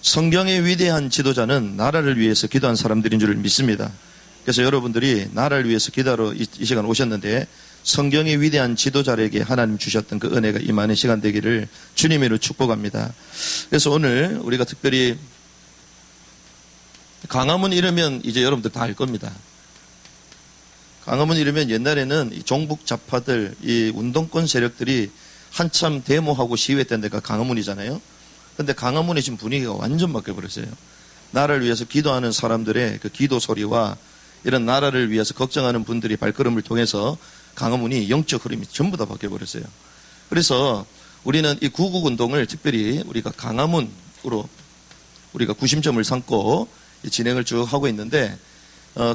성경의 위대한 지도자는 나라를 위해서 기도한 사람들인 줄 믿습니다. 그래서 여러분들이 나라를 위해서 기도하러 이 시간 오셨는데 성경의 위대한 지도자에게 하나님 주셨던 그 은혜가 임하는 시간 되기를 주님으로 축복합니다. 그래서 오늘 우리가 특별히 광화문 이러면 이제 여러분들 다 알 겁니다. 광화문 이러면 옛날에는 이 종북 좌파들, 이 운동권 세력들이 한참 데모하고 시위했던 데가 광화문이잖아요. 근데 광화문의 지금 분위기가 완전 바뀌어버렸어요. 나라를 위해서 기도하는 사람들의 그 기도 소리와 이런 나라를 위해서 걱정하는 분들이 발걸음을 통해서 광화문이 영적 흐름이 전부 다 바뀌어버렸어요. 그래서 우리는 이 구국운동을 특별히 우리가 광화문으로 우리가 구심점을 삼고 진행을 쭉 하고 있는데,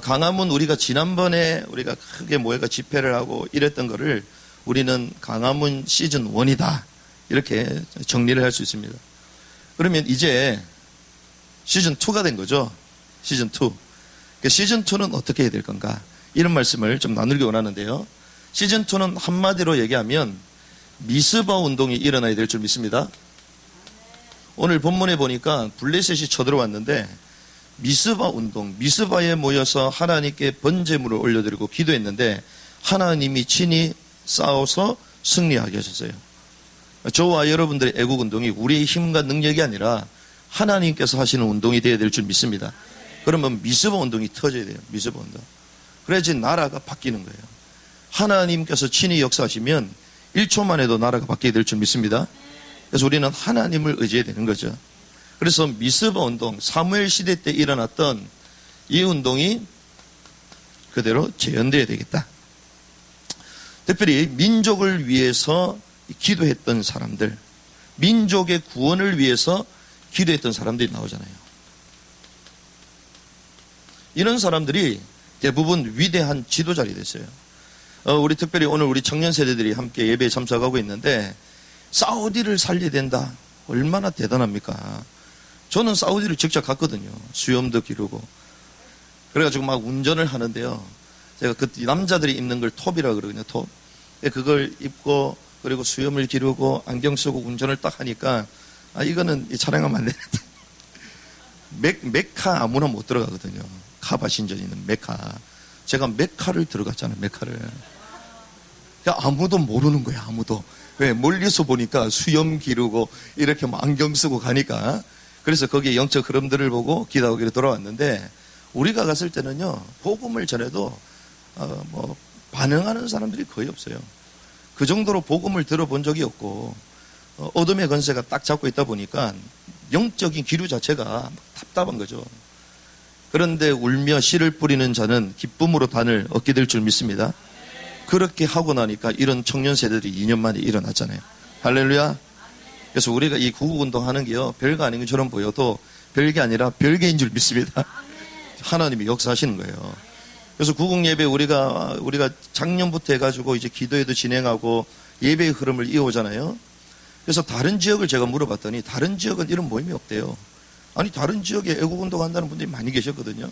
광화문 우리가 지난번에 우리가 크게 모여가 집회를 하고 이랬던 거를 우리는 광화문 시즌 1이다. 이렇게 정리를 할 수 있습니다. 그러면 이제 시즌 2가 된 거죠. 시즌 2. 시즌 2는 어떻게 해야 될 건가? 이런 말씀을 좀 나누기 원하는데요. 시즌 2는 한마디로 얘기하면 미스바 운동이 일어나야 될 줄 믿습니다. 오늘 본문에 보니까 블레셋이 쳐들어왔는데 미스바 운동, 미스바에 모여서 하나님께 번제물을 올려드리고 기도했는데 하나님이 친히 싸워서 승리하게 하셨어요. 저와 여러분들의 애국운동이 우리의 힘과 능력이 아니라 하나님께서 하시는 운동이 되어야 될 줄 믿습니다. 그러면 미스바 운동이 터져야 돼요. 미스바 운동. 그래야지 나라가 바뀌는 거예요. 하나님께서 친히 역사하시면 1초만 해도 나라가 바뀌게 될 줄 믿습니다. 그래서 우리는 하나님을 의지해야 되는 거죠. 그래서 미스바 운동, 사무엘 시대 때 일어났던 이 운동이 그대로 재현되어야 되겠다. 특별히 민족을 위해서 기도했던 사람들, 민족의 구원을 위해서 기도했던 사람들이 나오잖아요. 이런 사람들이 대부분 위대한 지도자들이 됐어요. 우리 특별히 오늘 우리 청년 세대들이 함께 예배에 참석하고 있는데 사우디를 살려야 된다. 얼마나 대단합니까? 저는 사우디를 직접 갔거든요. 수염도 기르고. 그래가지고 막 운전을 하는데요. 제가 그 남자들이 입는 걸 톱이라고 그러거든요. 톱. 그걸 입고 그리고 수염을 기르고 안경 쓰고 운전을 딱 하니까 이거는 촬영하면 안 되는데 메카 아무나 못 들어가거든요. 카바 신전이 있는 메카. 제가 메카를 들어갔잖아요. 메카를. 아무도 모르는 거야. 아무도. 왜? 멀리서 보니까 수염 기르고 이렇게 막 안경 쓰고 가니까. 그래서 거기에 영적 흐름들을 보고 기도하기로 돌아왔는데 우리가 갔을 때는요. 복음을 전해도 반응하는 사람들이 거의 없어요. 그 정도로 복음을 들어본 적이 없고 어둠의 권세가 딱 잡고 있다 보니까 영적인 기류 자체가 답답한 거죠. 그런데 울며 씨를 뿌리는 자는 기쁨으로 단을 얻게 될 줄 믿습니다. 그렇게 하고 나니까 이런 청년 세대들이 2년 만에 일어났잖아요. 할렐루야. 그래서 우리가 이 구국운동 하는 게요, 별거 아닌 것처럼 보여도 별게 아니라 별개인 줄 믿습니다. 하나님이 역사하시는 거예요. 그래서 구국예배 우리가 작년부터 해가지고 이제 기도회도 진행하고 예배의 흐름을 이어오잖아요. 그래서 다른 지역을 제가 물어봤더니 다른 지역은 이런 모임이 없대요. 아니, 다른 지역에 애국운동 한다는 분들이 많이 계셨거든요.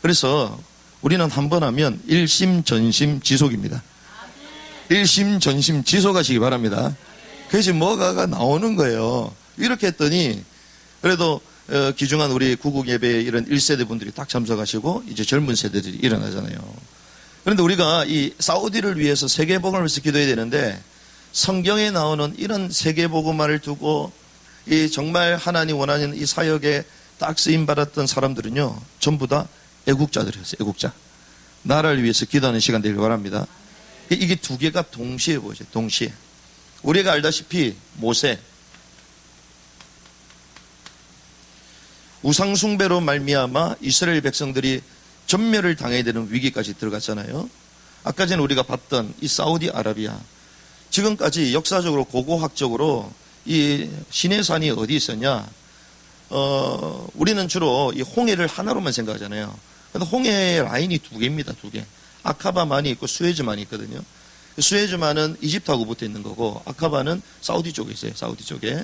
그래서 우리는 한 번 하면 일심전심 지속입니다. 일심전심 지속하시기 바랍니다. 그래서 뭐가가 나오는 거예요. 이렇게 했더니 그래도 귀중한 우리 구국예배에 이런 1세대 분들이 딱 참석하시고 이제 젊은 세대들이 일어나잖아요. 그런데 우리가 이 사우디를 위해서 세계복음을 위해서 기도해야 되는데 성경에 나오는 이런 세계복음화를 두고 이 정말 하나님 원하는 이 사역에 딱 쓰임받았던 사람들은요, 전부 다 애국자들이었어요. 애국자. 나라를 위해서 기도하는 시간 되길 바랍니다. 이게 두 개가 동시에 보죠. 동시에. 우리가 알다시피 모세, 우상숭배로 말미암아 이스라엘 백성들이 전멸을 당해야 되는 위기까지 들어갔잖아요. 아까 전에 우리가 봤던 이 사우디아라비아, 지금까지 역사적으로 고고학적으로 이 시내산이 어디 있었냐? 우리는 주로 이 홍해를 하나로만 생각하잖아요. 근데 홍해 라인이 두 개입니다. 두 개. 아카바만이 있고 수에즈만이 있거든요. 수에즈만은 이집트하고 붙어 있는 거고 아카바는 사우디 쪽에 있어요. 사우디 쪽에.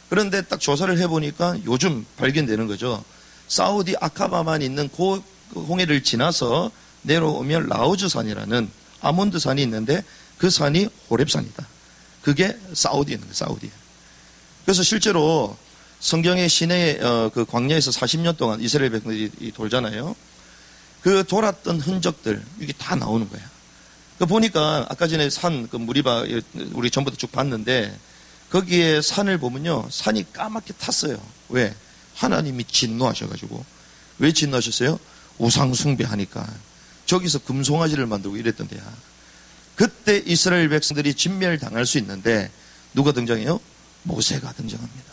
그런데 딱 조사를 해보니까 요즘 발견되는 거죠. 사우디 아카바만 있는 그 홍해를 지나서 내려오면 라우즈산이라는 아몬드 산이 있는데 그 산이 호렙산이다. 그게 사우디에 있는 거예요. 사우디. 그래서 실제로 성경의 시내의 그 광야에서 40년 동안 이스라엘 백성들이 돌잖아요. 그 돌았던 흔적들 이게 다 나오는 거야. 그 보니까 아까 전에 산 그 무리바 우리 전부터 쭉 봤는데 거기에 산을 보면요 산이 까맣게 탔어요. 왜? 하나님이 진노하셔가지고. 왜 진노하셨어요? 우상 숭배하니까. 저기서 금송아지를 만들고 이랬던 데야. 그때 이스라엘 백성들이 진멸당할 수 있는데 누가 등장해요? 모세가 등장합니다.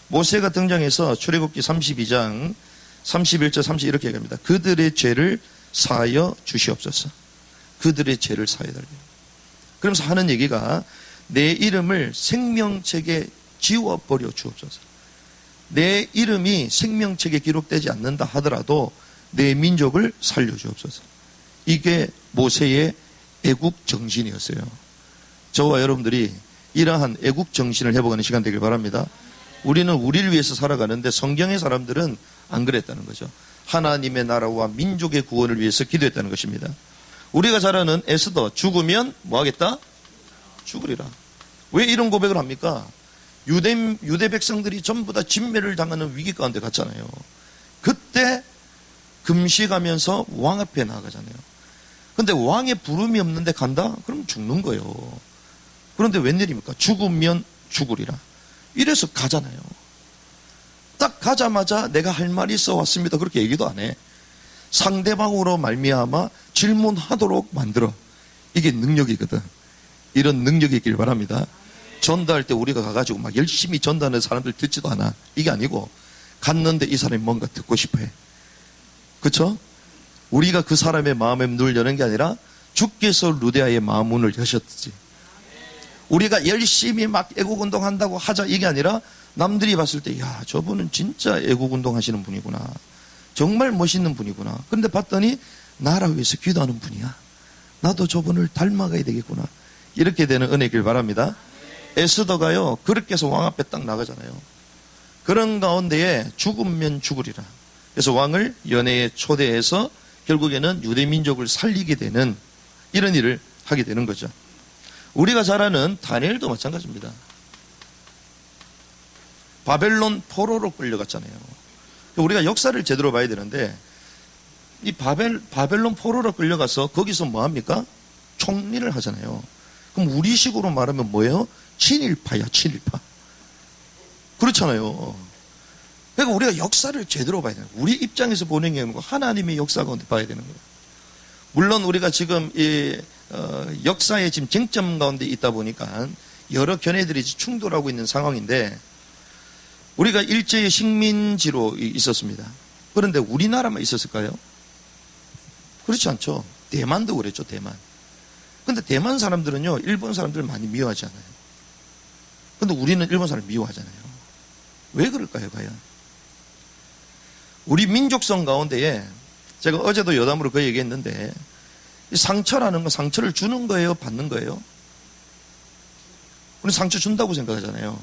모세가 등장해서 출애굽기 32장 31절 30 이렇게 얘기합니다. 그들의 죄를 사하여 주시옵소서. 그들의 죄를 사하여 달래요. 그러면서 하는 얘기가 내 이름을 생명책에 지워버려 주옵소서. 내 이름이 생명책에 기록되지 않는다 하더라도 내 민족을 살려주옵소서. 이게 모세의 애국 정신이었어요. 저와 여러분들이 이러한 애국 정신을 회복하는 시간 되길 바랍니다. 우리는 우리를 위해서 살아가는데 성경의 사람들은 안 그랬다는 거죠. 하나님의 나라와 민족의 구원을 위해서 기도했다는 것입니다. 우리가 잘 아는 에스더, 죽으면 뭐 하겠다? 죽으리라. 왜 이런 고백을 합니까? 유대 백성들이 전부 다 진멸을 당하는 위기 가운데 갔잖아요. 그때 금식하면서 왕 앞에 나아가잖아요. 근데 왕의 부름이 없는데 간다? 그럼 죽는 거예요. 그런데 웬일입니까? 죽으면 죽으리라. 이래서 가잖아요. 딱 가자마자 내가 할 말이 있어 왔습니다. 그렇게 얘기도 안 해. 상대방으로 말미암아 질문하도록 만들어. 이게 능력이거든. 이런 능력이 있길 바랍니다. 전도할 때 우리가 가가지고 막 열심히 전도하는 사람들 듣지도 않아. 이게 아니고 갔는데 이 사람이 뭔가 듣고 싶어해. 그렇죠? 우리가 그 사람의 마음의 문을 여는 게 아니라 주께서 루데아의 마음 문을 여셨지. 우리가 열심히 막 애국운동 한다고 하자 이게 아니라 남들이 봤을 때 야 저분은 진짜 애국운동 하시는 분이구나. 정말 멋있는 분이구나. 그런데 봤더니 나라 위해서 기도하는 분이야. 나도 저분을 닮아가야 되겠구나. 이렇게 되는 은혜길 바랍니다. 에스더가요 그렇게 해서 왕 앞에 딱 나가잖아요. 그런 가운데에 죽으면 죽으리라. 그래서 왕을 연회에 초대해서 결국에는 유대 민족을 살리게 되는 이런 일을 하게 되는 거죠. 우리가 잘 아는 다니엘도 마찬가지입니다. 바벨론 포로로 끌려갔잖아요. 우리가 역사를 제대로 봐야 되는데 이 바벨론 포로로 끌려가서 거기서 뭐 합니까? 총리를 하잖아요. 그럼 우리식으로 말하면 뭐예요? 친일파야, 친일파. 그렇잖아요. 그러니까 우리가 역사를 제대로 봐야 되는 거예요. 우리 입장에서 보는 게 아니고 하나님의 역사 가운데 봐야 되는 거예요. 물론 우리가 지금 이 역사의 지금 쟁점 가운데 있다 보니까 여러 견해들이 충돌하고 있는 상황인데 우리가 일제의 식민지로 있었습니다. 그런데 우리나라만 있었을까요? 그렇지 않죠. 대만도 그랬죠, 대만. 근데 대만 사람들은요, 일본 사람들을 많이 미워하지 않아요. 근데 우리는 일본 사람을 미워하잖아요. 왜 그럴까요, 과연? 우리 민족성 가운데에 제가 어제도 여담으로 그 얘기했는데 이 상처라는 건 상처를 주는 거예요, 받는 거예요? 우리는 상처 준다고 생각하잖아요.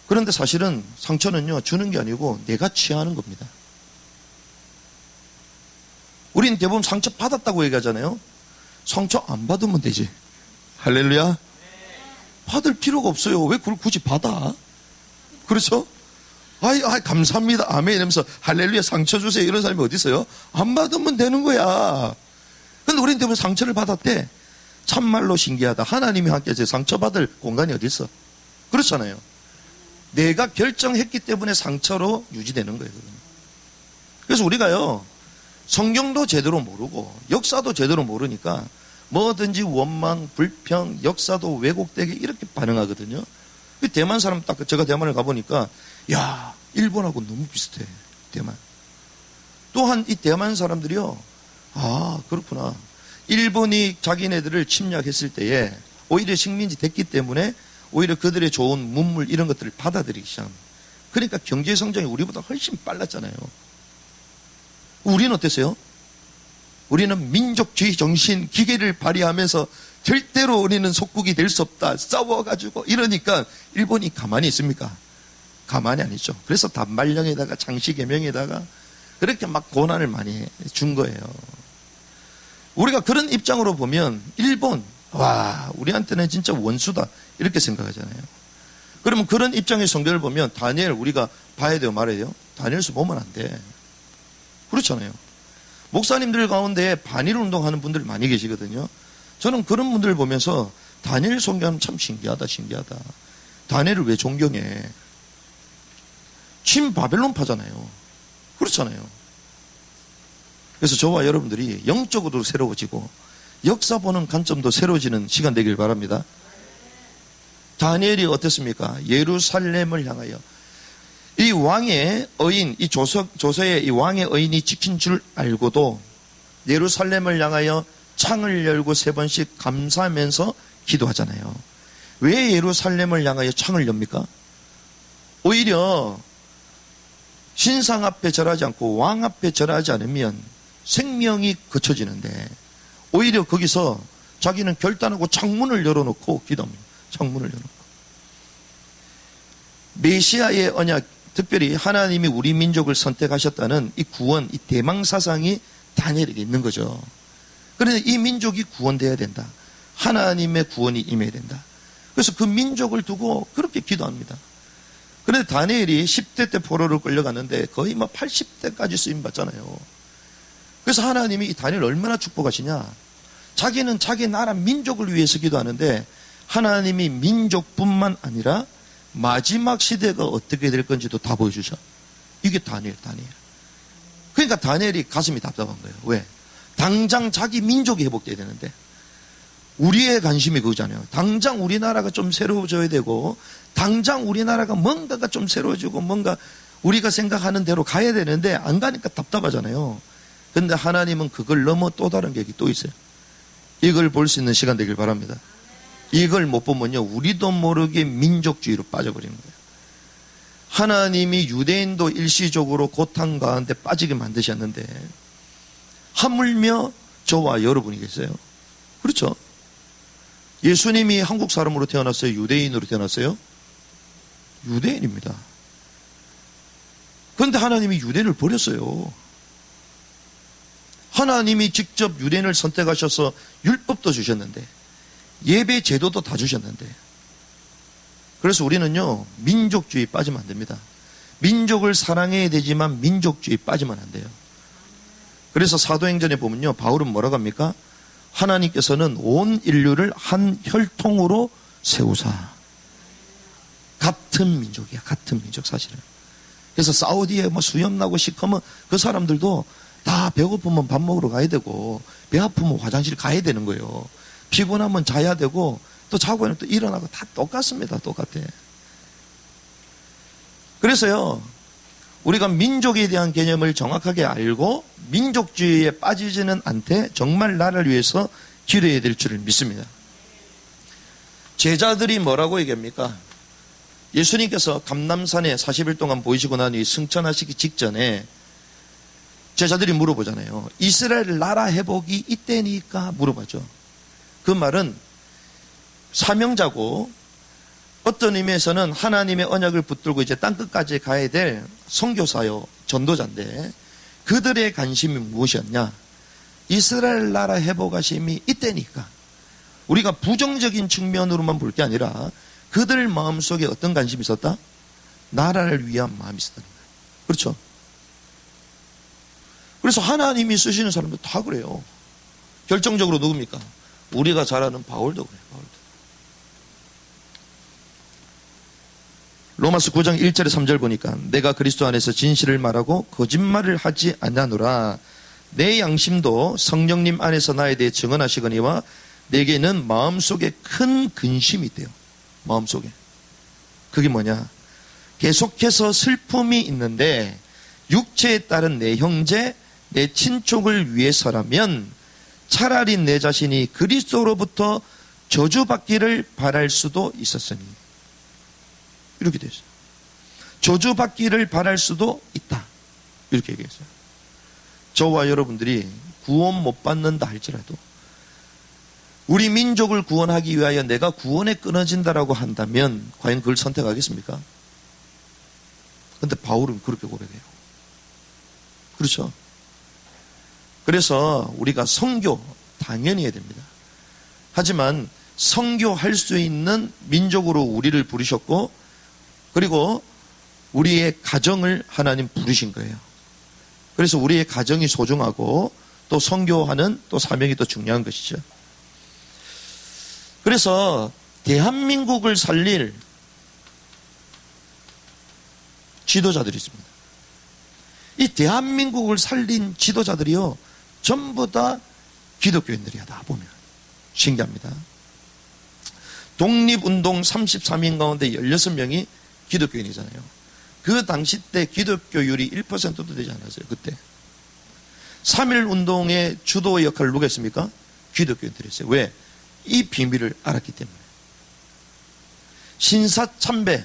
그런데 사실은 상처는요, 주는 게 아니고 내가 취하는 겁니다. 우린 대부분 상처 받았다고 얘기하잖아요. 상처 안 받으면 되지. 할렐루야. 받을 필요가 없어요. 왜 그걸 굳이 받아? 그렇죠? 아이, 감사합니다. 아멘. 이러면서 할렐루야 상처 주세요. 이런 사람이 어디 있어요? 안 받으면 되는 거야. 근데 우린 대부분 상처를 받았대. 참말로 신기하다. 하나님이 함께 해서 상처받을 공간이 어디 있어? 그렇잖아요. 내가 결정했기 때문에 상처로 유지되는 거예요. 그래서 우리가요, 성경도 제대로 모르고 역사도 제대로 모르니까 뭐든지 원망, 불평, 역사도 왜곡되게 이렇게 반응하거든요. 대만 사람 딱 제가 대만을 가보니까 야, 일본하고 너무 비슷해. 대만. 또한 이 대만 사람들이요. 아, 그렇구나. 일본이 자기네들을 침략했을 때에 오히려 식민지 됐기 때문에 오히려 그들의 좋은 문물 이런 것들을 받아들이기 시작합니다. 그러니까 경제 성장이 우리보다 훨씬 빨랐잖아요. 우리는 어땠어요? 우리는 민족주의 정신, 기계를 발휘하면서 절대로 우리는 속국이 될 수 없다. 싸워가지고 이러니까 일본이 가만히 있습니까? 가만히 아니죠. 그래서 단말령에다가 장시개명에다가 그렇게 막 고난을 많이 준 거예요. 우리가 그런 입장으로 보면 일본, 와, 우리한테는 진짜 원수다. 이렇게 생각하잖아요. 그러면 그런 입장의 성경을 보면 다니엘 우리가 봐야 돼요, 말아야 돼요? 다니엘서 보면 안 돼. 그렇잖아요. 목사님들 가운데 반일 운동하는 분들 많이 계시거든요. 저는 그런 분들을 보면서 다니엘 성경하면 참 신기하다, 신기하다. 다니엘을 왜 존경해? 친 바벨론파잖아요. 그렇잖아요. 그래서 저와 여러분들이 영적으로도 새로워지고 역사 보는 관점도 새로워지는 시간 되길 바랍니다. 다니엘이 어땠습니까? 예루살렘을 향하여 이 왕의 의인, 이 조서의 이 왕의 의인이 지킨 줄 알고도 예루살렘을 향하여 창을 열고 3번씩 감사하면서 기도하잖아요. 왜 예루살렘을 향하여 창을 엽니까? 오히려 신상 앞에 절하지 않고 왕 앞에 절하지 않으면 생명이 거쳐지는데 오히려 거기서 자기는 결단하고 창문을 열어놓고 기도합니다. 창문을 열어놓고. 메시아의 언약, 특별히 하나님이 우리 민족을 선택하셨다는 이 구원, 이 대망사상이 다니엘에게 있는 거죠. 그런데 이 민족이 구원되어야 된다. 하나님의 구원이 임해야 된다. 그래서 그 민족을 두고 그렇게 기도합니다. 그런데 다니엘이 10대 때 포로를 끌려갔는데 거의 80대까지 쓰임받잖아요. 그래서 하나님이 이 다니엘을 얼마나 축복하시냐. 자기는 자기 나라 민족을 위해서 기도하는데 하나님이 민족뿐만 아니라 마지막 시대가 어떻게 될 건지도 다 보여주셔. 이게 다니엘. 그러니까 다니엘이 가슴이 답답한 거예요. 왜? 당장 자기 민족이 회복돼야 되는데 우리의 관심이 그거잖아요. 당장 우리나라가 좀 새로워져야 되고 당장 우리나라가 뭔가가 좀 새로워지고 뭔가 우리가 생각하는 대로 가야 되는데 안 가니까 답답하잖아요. 그런데 하나님은 그걸 넘어 또 다른 계획이 또 있어요. 이걸 볼 수 있는 시간 되길 바랍니다. 이걸 못 보면요 우리도 모르게 민족주의로 빠져버리는 거예요. 하나님이 유대인도 일시적으로 고통 가운데 빠지게 만드셨는데 하물며 저와 여러분이 계세요. 그렇죠? 예수님이 한국 사람으로 태어났어요? 유대인으로 태어났어요? 유대인입니다. 그런데 하나님이 유대인을 버렸어요. 하나님이 직접 유대인을 선택하셔서 율법도 주셨는데 예배 제도도 다 주셨는데 그래서 우리는요 민족주의 빠지면 안 됩니다. 민족을 사랑해야 되지만 민족주의 빠지면 안 돼요. 그래서 사도행전에 보면요 바울은 뭐라고 합니까? 하나님께서는 온 인류를 한 혈통으로 세우사. 같은 민족이야. 같은 민족 사실은. 그래서 사우디에 수염 나고 시커먼 그 사람들도 다 배고프면 밥 먹으러 가야 되고 배 아프면 화장실 가야 되는 거예요. 피곤하면 자야 되고 또 자고 나면 또 일어나고 다 똑같습니다. 똑같아. 그래서요 우리가 민족에 대한 개념을 정확하게 알고 민족주의에 빠지지는 않되 정말 나를 위해서 기도해야 될 줄을 믿습니다. 제자들이 뭐라고 얘기합니까? 예수님께서 감람산에 40일 동안 보이시고 난 뒤 승천하시기 직전에 제자들이 물어보잖아요. 이스라엘 나라 회복이 이때니까 물어보죠. 그 말은 사명자고 어떤 의미에서는 하나님의 언약을 붙들고 이제 땅끝까지 가야 될 선교사요, 전도자인데 그들의 관심이 무엇이었냐? 이스라엘 나라 회복하심이 이때니까 우리가 부정적인 측면으로만 볼 게 아니라 그들 마음속에 어떤 관심이 있었다? 나라를 위한 마음이 있었다는 거예요. 그렇죠? 그래서 하나님이 쓰시는 사람도 다 그래요. 결정적으로 누굽니까? 우리가 잘 아는 바울도 그래요. 바울도. 로마서 9장 1절에 3절 보니까 내가 그리스도 안에서 진실을 말하고 거짓말을 하지 아니하노라. 내 양심도 성령님 안에서 나에 대해 증언하시거니와 내게는 마음속에 큰 근심이 있대요. 마음속에. 그게 뭐냐? 계속해서 슬픔이 있는데 육체에 따른 내 형제, 내 친족을 위해서라면 차라리 내 자신이 그리스도로부터 저주받기를 바랄 수도 있었으니. 이렇게 되어 있어요. 저주받기를 바랄 수도 있다. 이렇게 얘기했어요. 저와 여러분들이 구원 못 받는다 할지라도 우리 민족을 구원하기 위하여 내가 구원에 끊어진다라고 한다면 과연 그걸 선택하겠습니까? 그런데 바울은 그렇게 고백해요. 그렇죠? 그래서 우리가 선교 당연히 해야 됩니다. 하지만 선교할 수 있는 민족으로 우리를 부르셨고 그리고 우리의 가정을 하나님 부르신 거예요. 그래서 우리의 가정이 소중하고 또 선교하는 또 사명이 또 중요한 것이죠. 그래서 대한민국을 살릴 지도자들이 있습니다. 이 대한민국을 살린 지도자들이요, 전부 다 기독교인들이야. 다 보면 신기합니다. 독립운동 33인 가운데 16명이 기독교인이잖아요. 그 당시 때 기독교율이 1%도 되지 않았어요. 그때 3.1운동의 주도 역할을 누가 했습니까? 기독교인들이 했어요. 왜? 이 비밀을 알았기 때문에. 신사참배,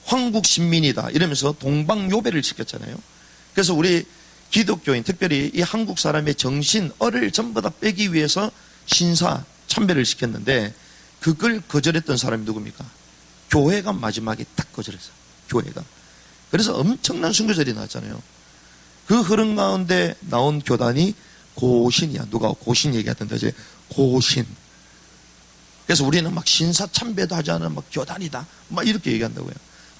황국신민이다 이러면서 동방요배를 시켰잖아요. 그래서 우리 기독교인, 특별히 이 한국 사람의 정신을 전부 다 빼기 위해서 신사참배를 시켰는데, 그걸 거절했던 사람이 누굽니까? 교회가 마지막에 딱 거절했어요. 교회가. 그래서 엄청난 순교절이 나왔잖아요. 그 흐름 가운데 나온 교단이 고신이야. 누가 고신 얘기하던데, 이제 고신. 그래서 우리는 막 신사참배도 하지 않은 막 교단이다, 막 이렇게 얘기한다고요.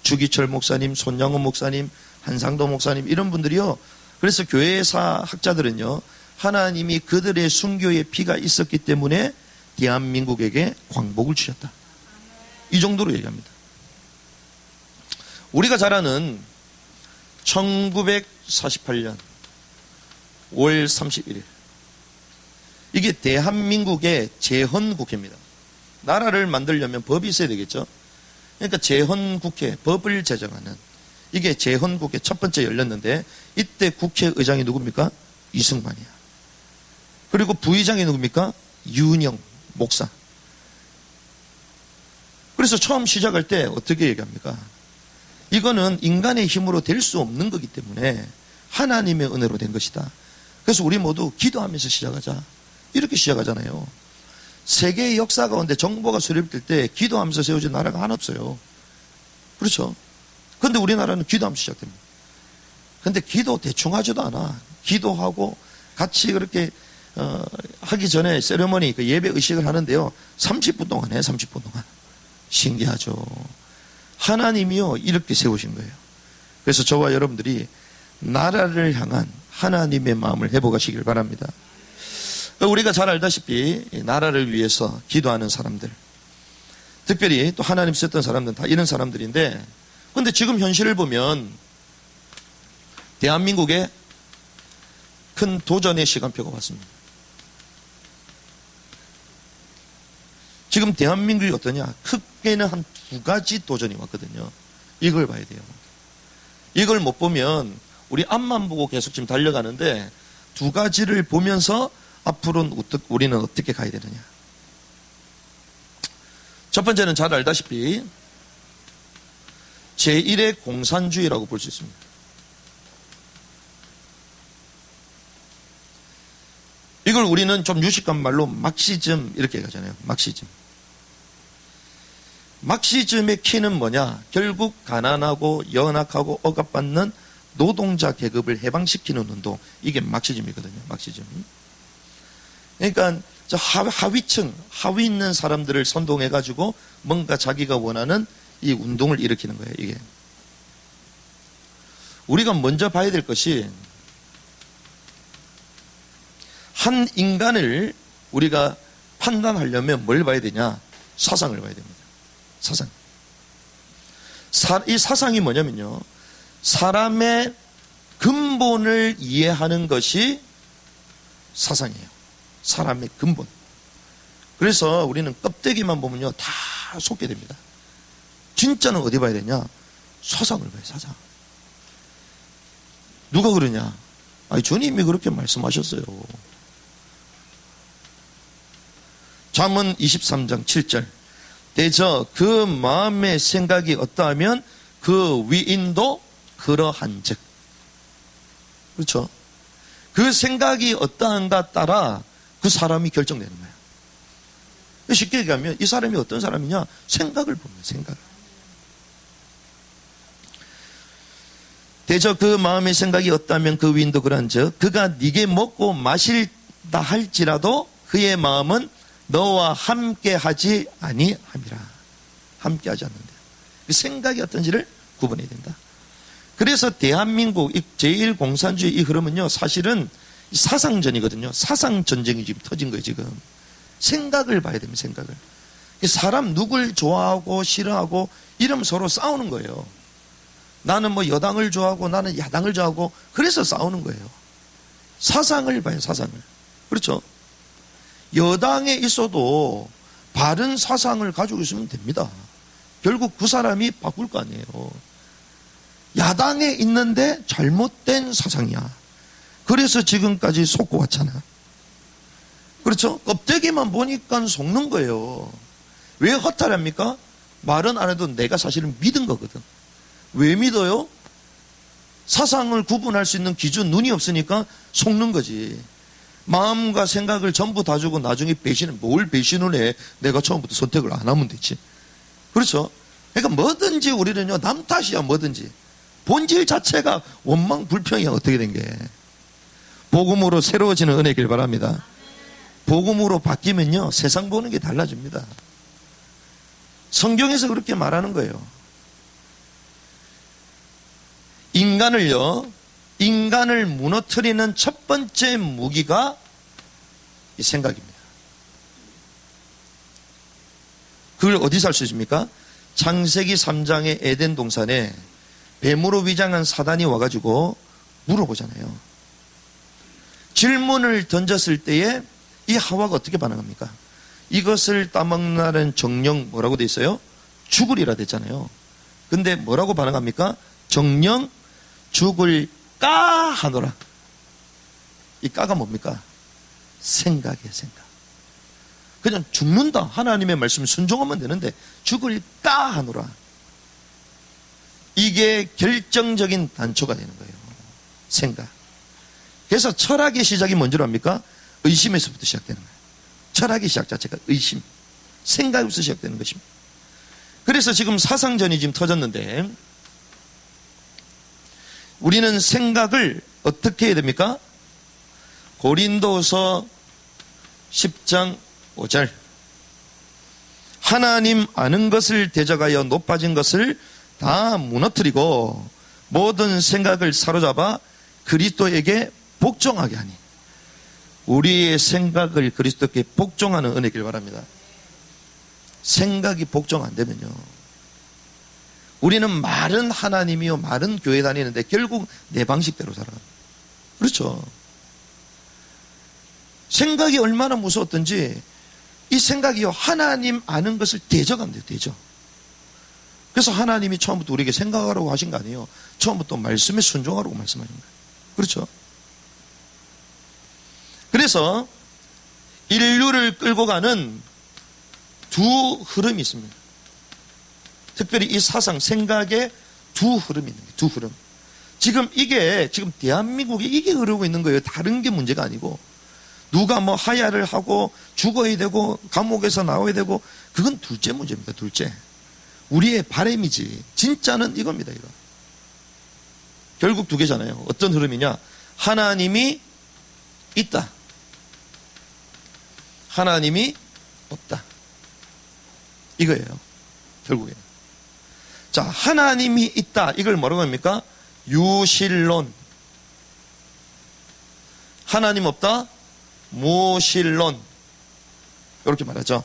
주기철 목사님, 손양원 목사님, 한상도 목사님, 이런 분들이요. 그래서 교회사 학자들은요, 하나님이 그들의 순교의 피가 있었기 때문에 대한민국에게 광복을 주셨다, 이 정도로 얘기합니다. 우리가 잘 아는 1948년 5월 31일, 이게 대한민국의 재헌국회입니다. 나라를 만들려면 법이 있어야 되겠죠. 그러니까 재헌국회, 법을 제정하는, 이게 재헌국회 첫 번째 열렸는데, 이때 국회의장이 누굽니까? 이승만이야. 그리고 부의장이 누굽니까? 윤영 목사. 그래서 처음 시작할 때 어떻게 얘기합니까? 이거는 인간의 힘으로 될 수 없는 거기 때문에 하나님의 은혜로 된 것이다. 그래서 우리 모두 기도하면서 시작하자, 이렇게 시작하잖아요. 세계의 역사 가운데 정보가 수립될 때 기도하면서 세워진 나라가 하나 없어요. 그렇죠? 그런데 우리나라는 기도하면서 시작됩니다. 그런데 기도 대충 하지도 않아. 기도하고 같이 그렇게 하기 전에 세레머니, 그 예배 의식을 하는데요, 30분 동안 해. 30분 동안. 신기하죠. 하나님이요, 이렇게 세우신 거예요. 그래서 저와 여러분들이 나라를 향한 하나님의 마음을 회복하시길 바랍니다. 우리가 잘 알다시피 나라를 위해서 기도하는 사람들, 특별히 또 하나님 썼던 사람들은 다 이런 사람들인데, 그런데 지금 현실을 보면 대한민국에 큰 도전의 시간표가 왔습니다. 지금 대한민국이 어떠냐? 크게는 한 2가지 도전이 왔거든요. 이걸 봐야 돼요. 이걸 못 보면 우리 앞만 보고 계속 지금 달려가는데, 2가지를 보면서 앞으로는 우리는 어떻게 가야 되느냐. 첫 번째는 잘 알다시피 제1의 공산주의라고 볼 수 있습니다. 이걸 우리는 좀 유식한 말로 막시즘 이렇게 얘기하잖아요. 막시즘. 막시즘의 키는 뭐냐? 결국 가난하고 연약하고 억압받는 노동자 계급을 해방시키는 운동, 이게 막시즘이거든요. 막시즘. 그러니까 하위층, 하위 있는 사람들을 선동해가지고 뭔가 자기가 원하는 이 운동을 일으키는 거예요. 이게. 우리가 먼저 봐야 될 것이, 한 인간을 우리가 판단하려면 뭘 봐야 되냐? 사상을 봐야 됩니다. 사상. 이 사상이 뭐냐면요, 사람의 근본을 이해하는 것이 사상이에요. 사람의 근본. 그래서 우리는 껍데기만 보면요, 다 속게 됩니다. 진짜는 어디 봐야 되냐? 사상을 봐요. 사상. 누가 그러냐? 아니, 주님이 그렇게 말씀하셨어요. 잠언 23장 7절. 대저 그 마음의 생각이 어떠하면 그 위인도 그러한즉. 그렇죠? 그 생각이 어떠한가 따라 그 사람이 결정되는 거예요. 쉽게 얘기하면 이 사람이 어떤 사람이냐? 생각을 보면, 생각을. 대저 그 마음의 생각이 어떠하면 그 위인도 그러한즉 그가 네게 먹고 마실다 할지라도 그의 마음은 너와 함께 하지 아니함이라. 함께 하지 않는다. 생각이 어떤지를 구분해야 된다. 그래서 대한민국 제1공산주의 이 흐름은요, 사실은 사상전이거든요. 사상전쟁이 지금 터진 거예요, 지금. 생각을 봐야 됩니다, 생각을. 사람 누굴 좋아하고 싫어하고 이러면 서로 싸우는 거예요. 나는 뭐 여당을 좋아하고 나는 야당을 좋아하고 그래서 싸우는 거예요. 사상을 봐요, 사상을. 그렇죠? 여당에 있어도 바른 사상을 가지고 있으면 됩니다. 결국 그 사람이 바꿀 거 아니에요. 야당에 있는데 잘못된 사상이야. 그래서 지금까지 속고 왔잖아. 그렇죠? 껍데기만 보니까 속는 거예요. 왜 허탈합니까? 말은 안 해도 내가 사실은 믿은 거거든. 왜 믿어요? 사상을 구분할 수 있는 기준, 눈이 없으니까 속는 거지. 마음과 생각을 전부 다 주고 나중에 뭘 배신을 해? 내가 처음부터 선택을 안 하면 되지. 그렇죠? 그러니까 뭐든지 우리는요, 남 탓이야, 뭐든지. 본질 자체가 원망, 불평이 어떻게 된 게. 복음으로 새로워지는 은혜길 바랍니다. 복음으로 바뀌면요, 세상 보는 게 달라집니다. 성경에서 그렇게 말하는 거예요. 인간을 무너뜨리는 첫 번째 무기가 이 생각입니다. 그걸 어디서 알 수 있습니까? 창세기 3장의 에덴 동산에 뱀으로 위장한 사단이 와가지고 물어보잖아요. 질문을 던졌을 때에 이 하와가 어떻게 반응합니까? 이것을 따먹는 정령 뭐라고 돼 있어요? 죽으리라 됐잖아요. 근데 뭐라고 반응합니까? 정령 죽을 까 하노라. 이 까가 뭡니까? 생각이에요, 생각. 그냥 죽는다. 하나님의 말씀 순종하면 되는데 죽을 까 하노라. 이게 결정적인 단초가 되는 거예요. 생각. 그래서 철학의 시작이 뭔지 압니까? 의심에서부터 시작되는 거예요. 철학의 시작 자체가 의심, 생각에서 시작되는 것입니다. 그래서 지금 사상전이 지금 터졌는데 우리는 생각을 어떻게 해야 됩니까? 고린도서 10장 5절 하나님 아는 것을 대적하여 높아진 것을 다 무너뜨리고 모든 생각을 사로잡아 그리스도에게 복종하게 하니 우리의 생각을 그리스도께 복종하는 은혜길 바랍니다. 생각이 복종 안 되면요, 우리는 말은 하나님이요 말은 교회 다니는데 결국 내 방식대로 살아갑니다. 그렇죠? 생각이 얼마나 무서웠던지 이 생각이요 하나님 아는 것을 대적한대요. 대적. 그래서 하나님이 처음부터 우리에게 생각하라고 하신 거 아니에요. 처음부터 말씀에 순종하라고 말씀하신 거예요. 그렇죠? 그래서 인류를 끌고 가는 두 흐름이 있습니다. 특별히 이 사상, 생각의 두 흐름이 있는 거예요. 두 흐름. 지금 대한민국에 이게 흐르고 있는 거예요. 다른 게 문제가 아니고. 누가 뭐 하야를 하고 죽어야 되고 감옥에서 나와야 되고 그건 둘째 문제입니다. 둘째. 우리의 바람이지. 진짜는 이겁니다. 이거. 결국 두 개잖아요. 어떤 흐름이냐? 하나님이 있다. 하나님이 없다. 이거예요. 결국에. 자, 하나님이 있다. 이걸 뭐라고 합니까? 유실론. 하나님 없다? 무실론. 이렇게 말하죠.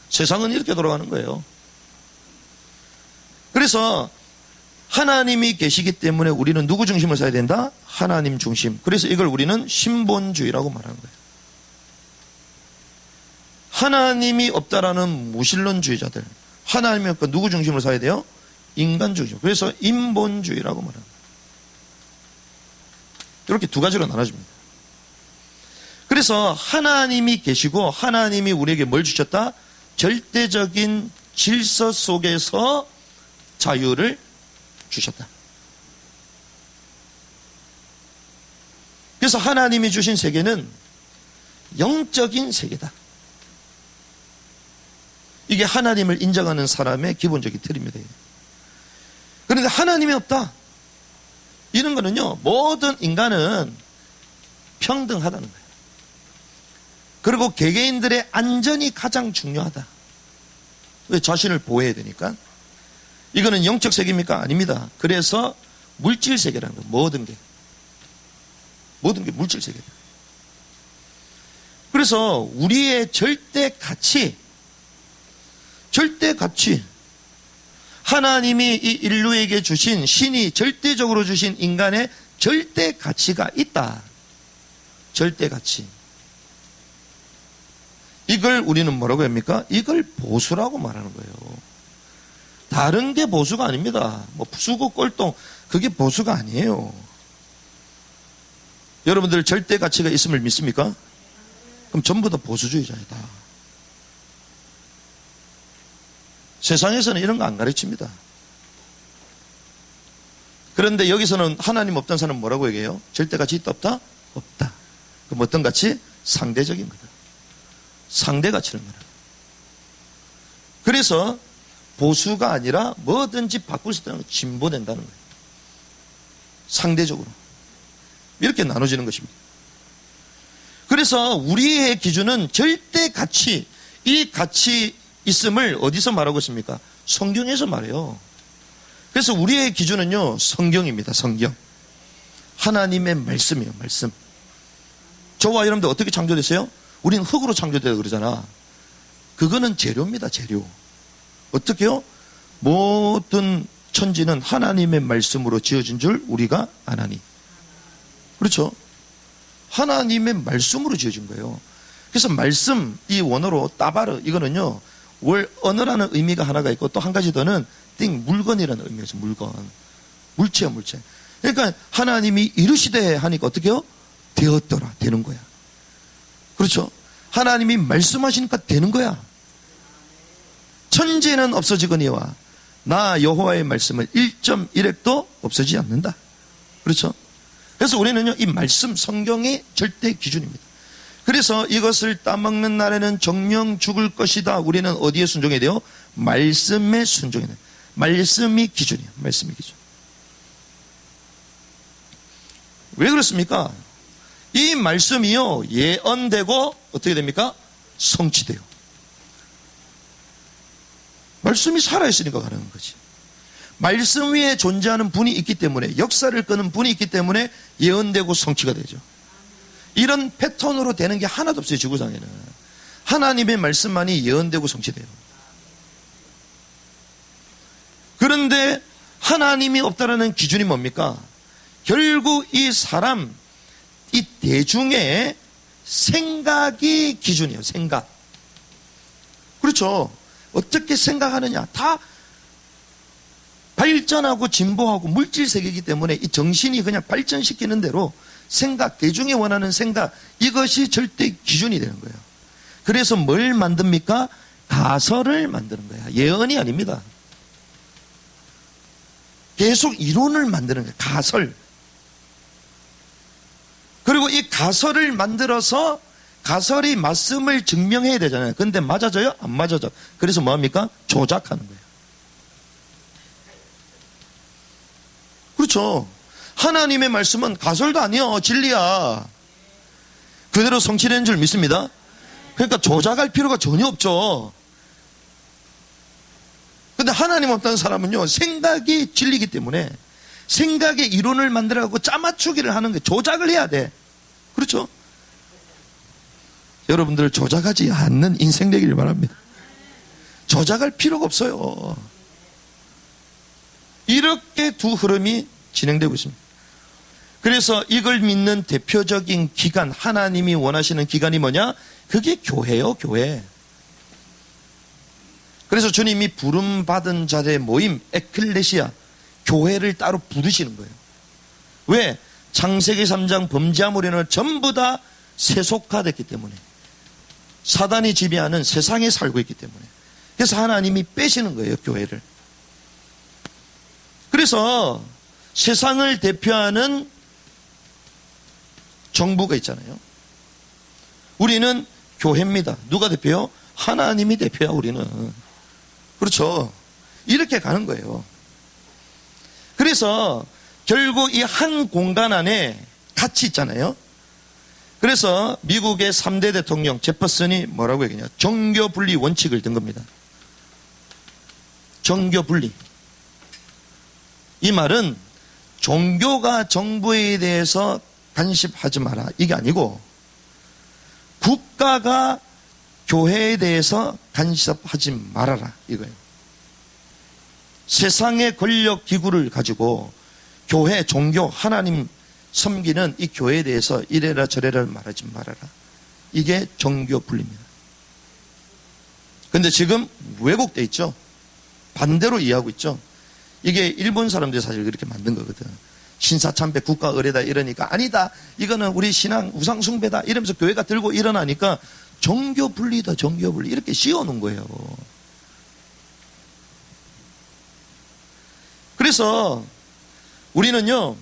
세상은 이렇게 돌아가는 거예요. 그래서 하나님이 계시기 때문에 우리는 누구 중심을 써야 된다? 하나님 중심. 그래서 이걸 우리는 신본주의라고 말하는 거예요. 하나님이 없다라는 무신론주의자들. 하나님이 없고 누구 중심으로 사야 돼요? 인간주의죠. 그래서 인본주의라고 말합니다. 이렇게 두 가지로 나눠집니다. 그래서 하나님이 계시고 하나님이 우리에게 뭘 주셨다? 절대적인 질서 속에서 자유를 주셨다. 그래서 하나님이 주신 세계는 영적인 세계다. 이게 하나님을 인정하는 사람의 기본적인 틀입니다. 그런데 하나님이 없다. 이런 거는요, 모든 인간은 평등하다는 거예요. 그리고 개개인들의 안전이 가장 중요하다. 왜? 자신을 보호해야 되니까. 이거는 영적 세계입니까? 아닙니다. 그래서 물질 세계라는 거예요. 모든 게 물질 세계다. 그래서 우리의 절대 가치, 하나님이 이 인류에게 주신, 신이 절대적으로 주신 인간의 절대 가치가 있다. 절대 가치. 이걸 우리는 뭐라고 합니까? 이걸 보수라고 말하는 거예요. 다른 게 보수가 아닙니다. 뭐 수고 꼴똥, 그게 보수가 아니에요. 여러분들 절대 가치가 있음을 믿습니까? 그럼 전부 다 보수주의자이다. 세상에서는 이런 거 안 가르칩니다. 그런데 여기서는 하나님 없다는 사람은 뭐라고 얘기해요? 절대 가치 있다 없다? 없다. 그럼 어떤 가치? 상대적인 거다. 상대 가치를 말합니다. 그래서 보수가 아니라 뭐든지 바꿀 수 있다는 진보된다는 거예요. 상대적으로. 이렇게 나눠지는 것입니다. 그래서 우리의 기준은 절대 가치, 이 가치 있음을 어디서 말하고 있습니까? 성경에서 말해요. 그래서 우리의 기준은요, 성경입니다. 성경. 하나님의 말씀이에요. 말씀. 저와 여러분들 어떻게 창조됐어요? 우리는 흙으로 창조되다 그러잖아. 그거는 재료입니다. 재료. 어떻게요? 모든 천지는 하나님의 말씀으로 지어진 줄 우리가 아나니. 그렇죠? 하나님의 말씀으로 지어진 거예요. 그래서 말씀, 이 원어로 따바르, 이거는요, 언어라는 의미가 하나가 있고 또 한 가지 더는 물건이라는 의미가 있어요. 물건. 물체야, 물체. 그러니까 하나님이 이르시되 하니까 어떻게 해요? 되었더라. 되는 거야. 그렇죠? 하나님이 말씀하시니까 되는 거야. 천지는 없어지거니와 나 여호와의 말씀은 1.1획도 없어지지 않는다. 그렇죠? 그래서 우리는요, 이 말씀, 성경이 절대 기준입니다. 그래서 이것을 따먹는 날에는 정령 죽을 것이다. 우리는 어디에 순종해야 돼요? 말씀에 순종해야 돼요. 말씀이 기준이에요. 말씀이 기준. 왜 그렇습니까? 이 말씀이요, 예언되고 어떻게 됩니까? 성취돼요. 말씀이 살아있으니까 가능한 거지. 말씀 위에 존재하는 분이 있기 때문에, 역사를 끄는 분이 있기 때문에 예언되고 성취가 되죠. 이런 패턴으로 되는 게 하나도 없어요. 지구상에는. 하나님의 말씀만이 예언되고 성취돼요. 그런데 하나님이 없다라는 기준이 뭡니까? 결국 이 사람, 이 대중의 생각이 기준이에요. 생각. 그렇죠. 어떻게 생각하느냐. 다 발전하고 진보하고 물질 세계이기 때문에 이 정신이 그냥 발전시키는 대로 생각, 대중이 원하는 생각, 이것이 절대 기준이 되는 거예요. 그래서 뭘 만듭니까? 가설을 만드는 거야. 예언이 아닙니다. 계속 이론을 만드는 거예요. 가설. 그리고 이 가설을 만들어서 가설이 말씀을 증명해야 되잖아요. 근데 맞아져요? 안 맞아져. 그래서 뭐합니까? 조작하는 거예요. 그렇죠. 하나님의 말씀은 가설도 아니요. 진리야. 그대로 성취되는 줄 믿습니다. 그러니까 조작할 필요가 전혀 없죠. 근데 하나님 없다는 사람은요, 생각이 진리이기 때문에 생각의 이론을 만들어가고 짜맞추기를 하는 게 조작을 해야 돼. 그렇죠? 여러분들 조작하지 않는 인생 되기를 바랍니다. 조작할 필요가 없어요. 이렇게 두 흐름이 진행되고 있습니다. 그래서 이걸 믿는 대표적인 기관, 하나님이 원하시는 기관이 뭐냐? 그게 교회요, 교회. 그래서 주님이 부름받은 자들의 모임, 에클레시아, 교회를 따로 부르시는 거예요. 왜? 창세기 3장 범죄함으로는 전부 다 세속화됐기 때문에, 사단이 지배하는 세상에 살고 있기 때문에. 그래서 하나님이 빼시는 거예요, 교회를. 그래서 세상을 대표하는 정부가 있잖아요. 우리는 교회입니다. 누가 대표요? 하나님이 대표야, 우리는. 그렇죠. 이렇게 가는 거예요. 그래서 결국 이 한 공간 안에 같이 있잖아요. 그래서 미국의 3대 대통령 제퍼슨이 뭐라고 얘기하냐? 정교 분리 원칙을 든 겁니다. 정교 분리. 이 말은 종교가 정부에 대해서 간섭하지 마라, 이게 아니고 국가가 교회에 대해서 간섭하지 말아라, 이거예요. 세상의 권력 기구를 가지고 교회, 종교, 하나님 섬기는 이 교회에 대해서 이래라 저래라 말하지 말아라. 이게 종교 분리입니다. 근데 지금 왜곡돼 있죠. 반대로 이해하고 있죠. 이게 일본 사람들이 사실 그렇게 만든 거거든. 신사참배 국가 의례다 이러니까 아니다, 이거는 우리 신앙 우상 숭배다 이러면서 교회가 들고 일어나니까 종교 분리다, 종교 분리, 이렇게 씌워놓은 거예요. 그래서 우리는요,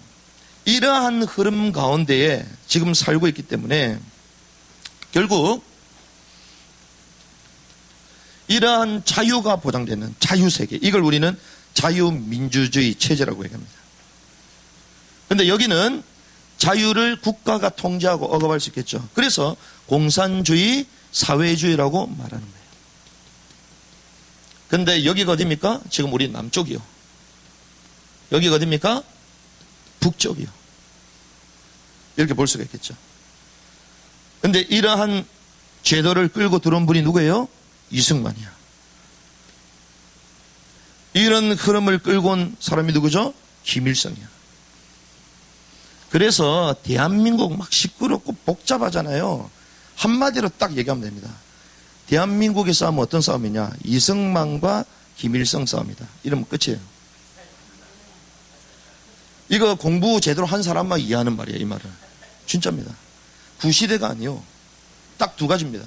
이러한 흐름 가운데에 지금 살고 있기 때문에 결국 이러한 자유가 보장되는 자유세계, 이걸 우리는 자유민주주의 체제라고 얘기합니다. 그런데 여기는 자유를 국가가 통제하고 억압할 수 있겠죠. 그래서 공산주의, 사회주의라고 말하는 거예요. 그런데 여기가 어디입니까? 지금 우리 남쪽이요. 여기가 어디입니까? 북쪽이요. 이렇게 볼 수가 있겠죠. 그런데 이러한 제도를 끌고 들어온 분이 누구예요? 이승만이야. 이런 흐름을 끌고 온 사람이 누구죠? 김일성이야. 그래서 대한민국 막 시끄럽고 복잡하잖아요. 한마디로 딱 얘기하면 됩니다. 대한민국의 싸움은 어떤 싸움이냐? 이승만과 김일성 싸움이다. 이러면 끝이에요. 이거 공부 제대로 한 사람만 이해하는 말이에요, 이 말은. 진짜입니다. 구시대가 아니요. 딱 두 가지입니다.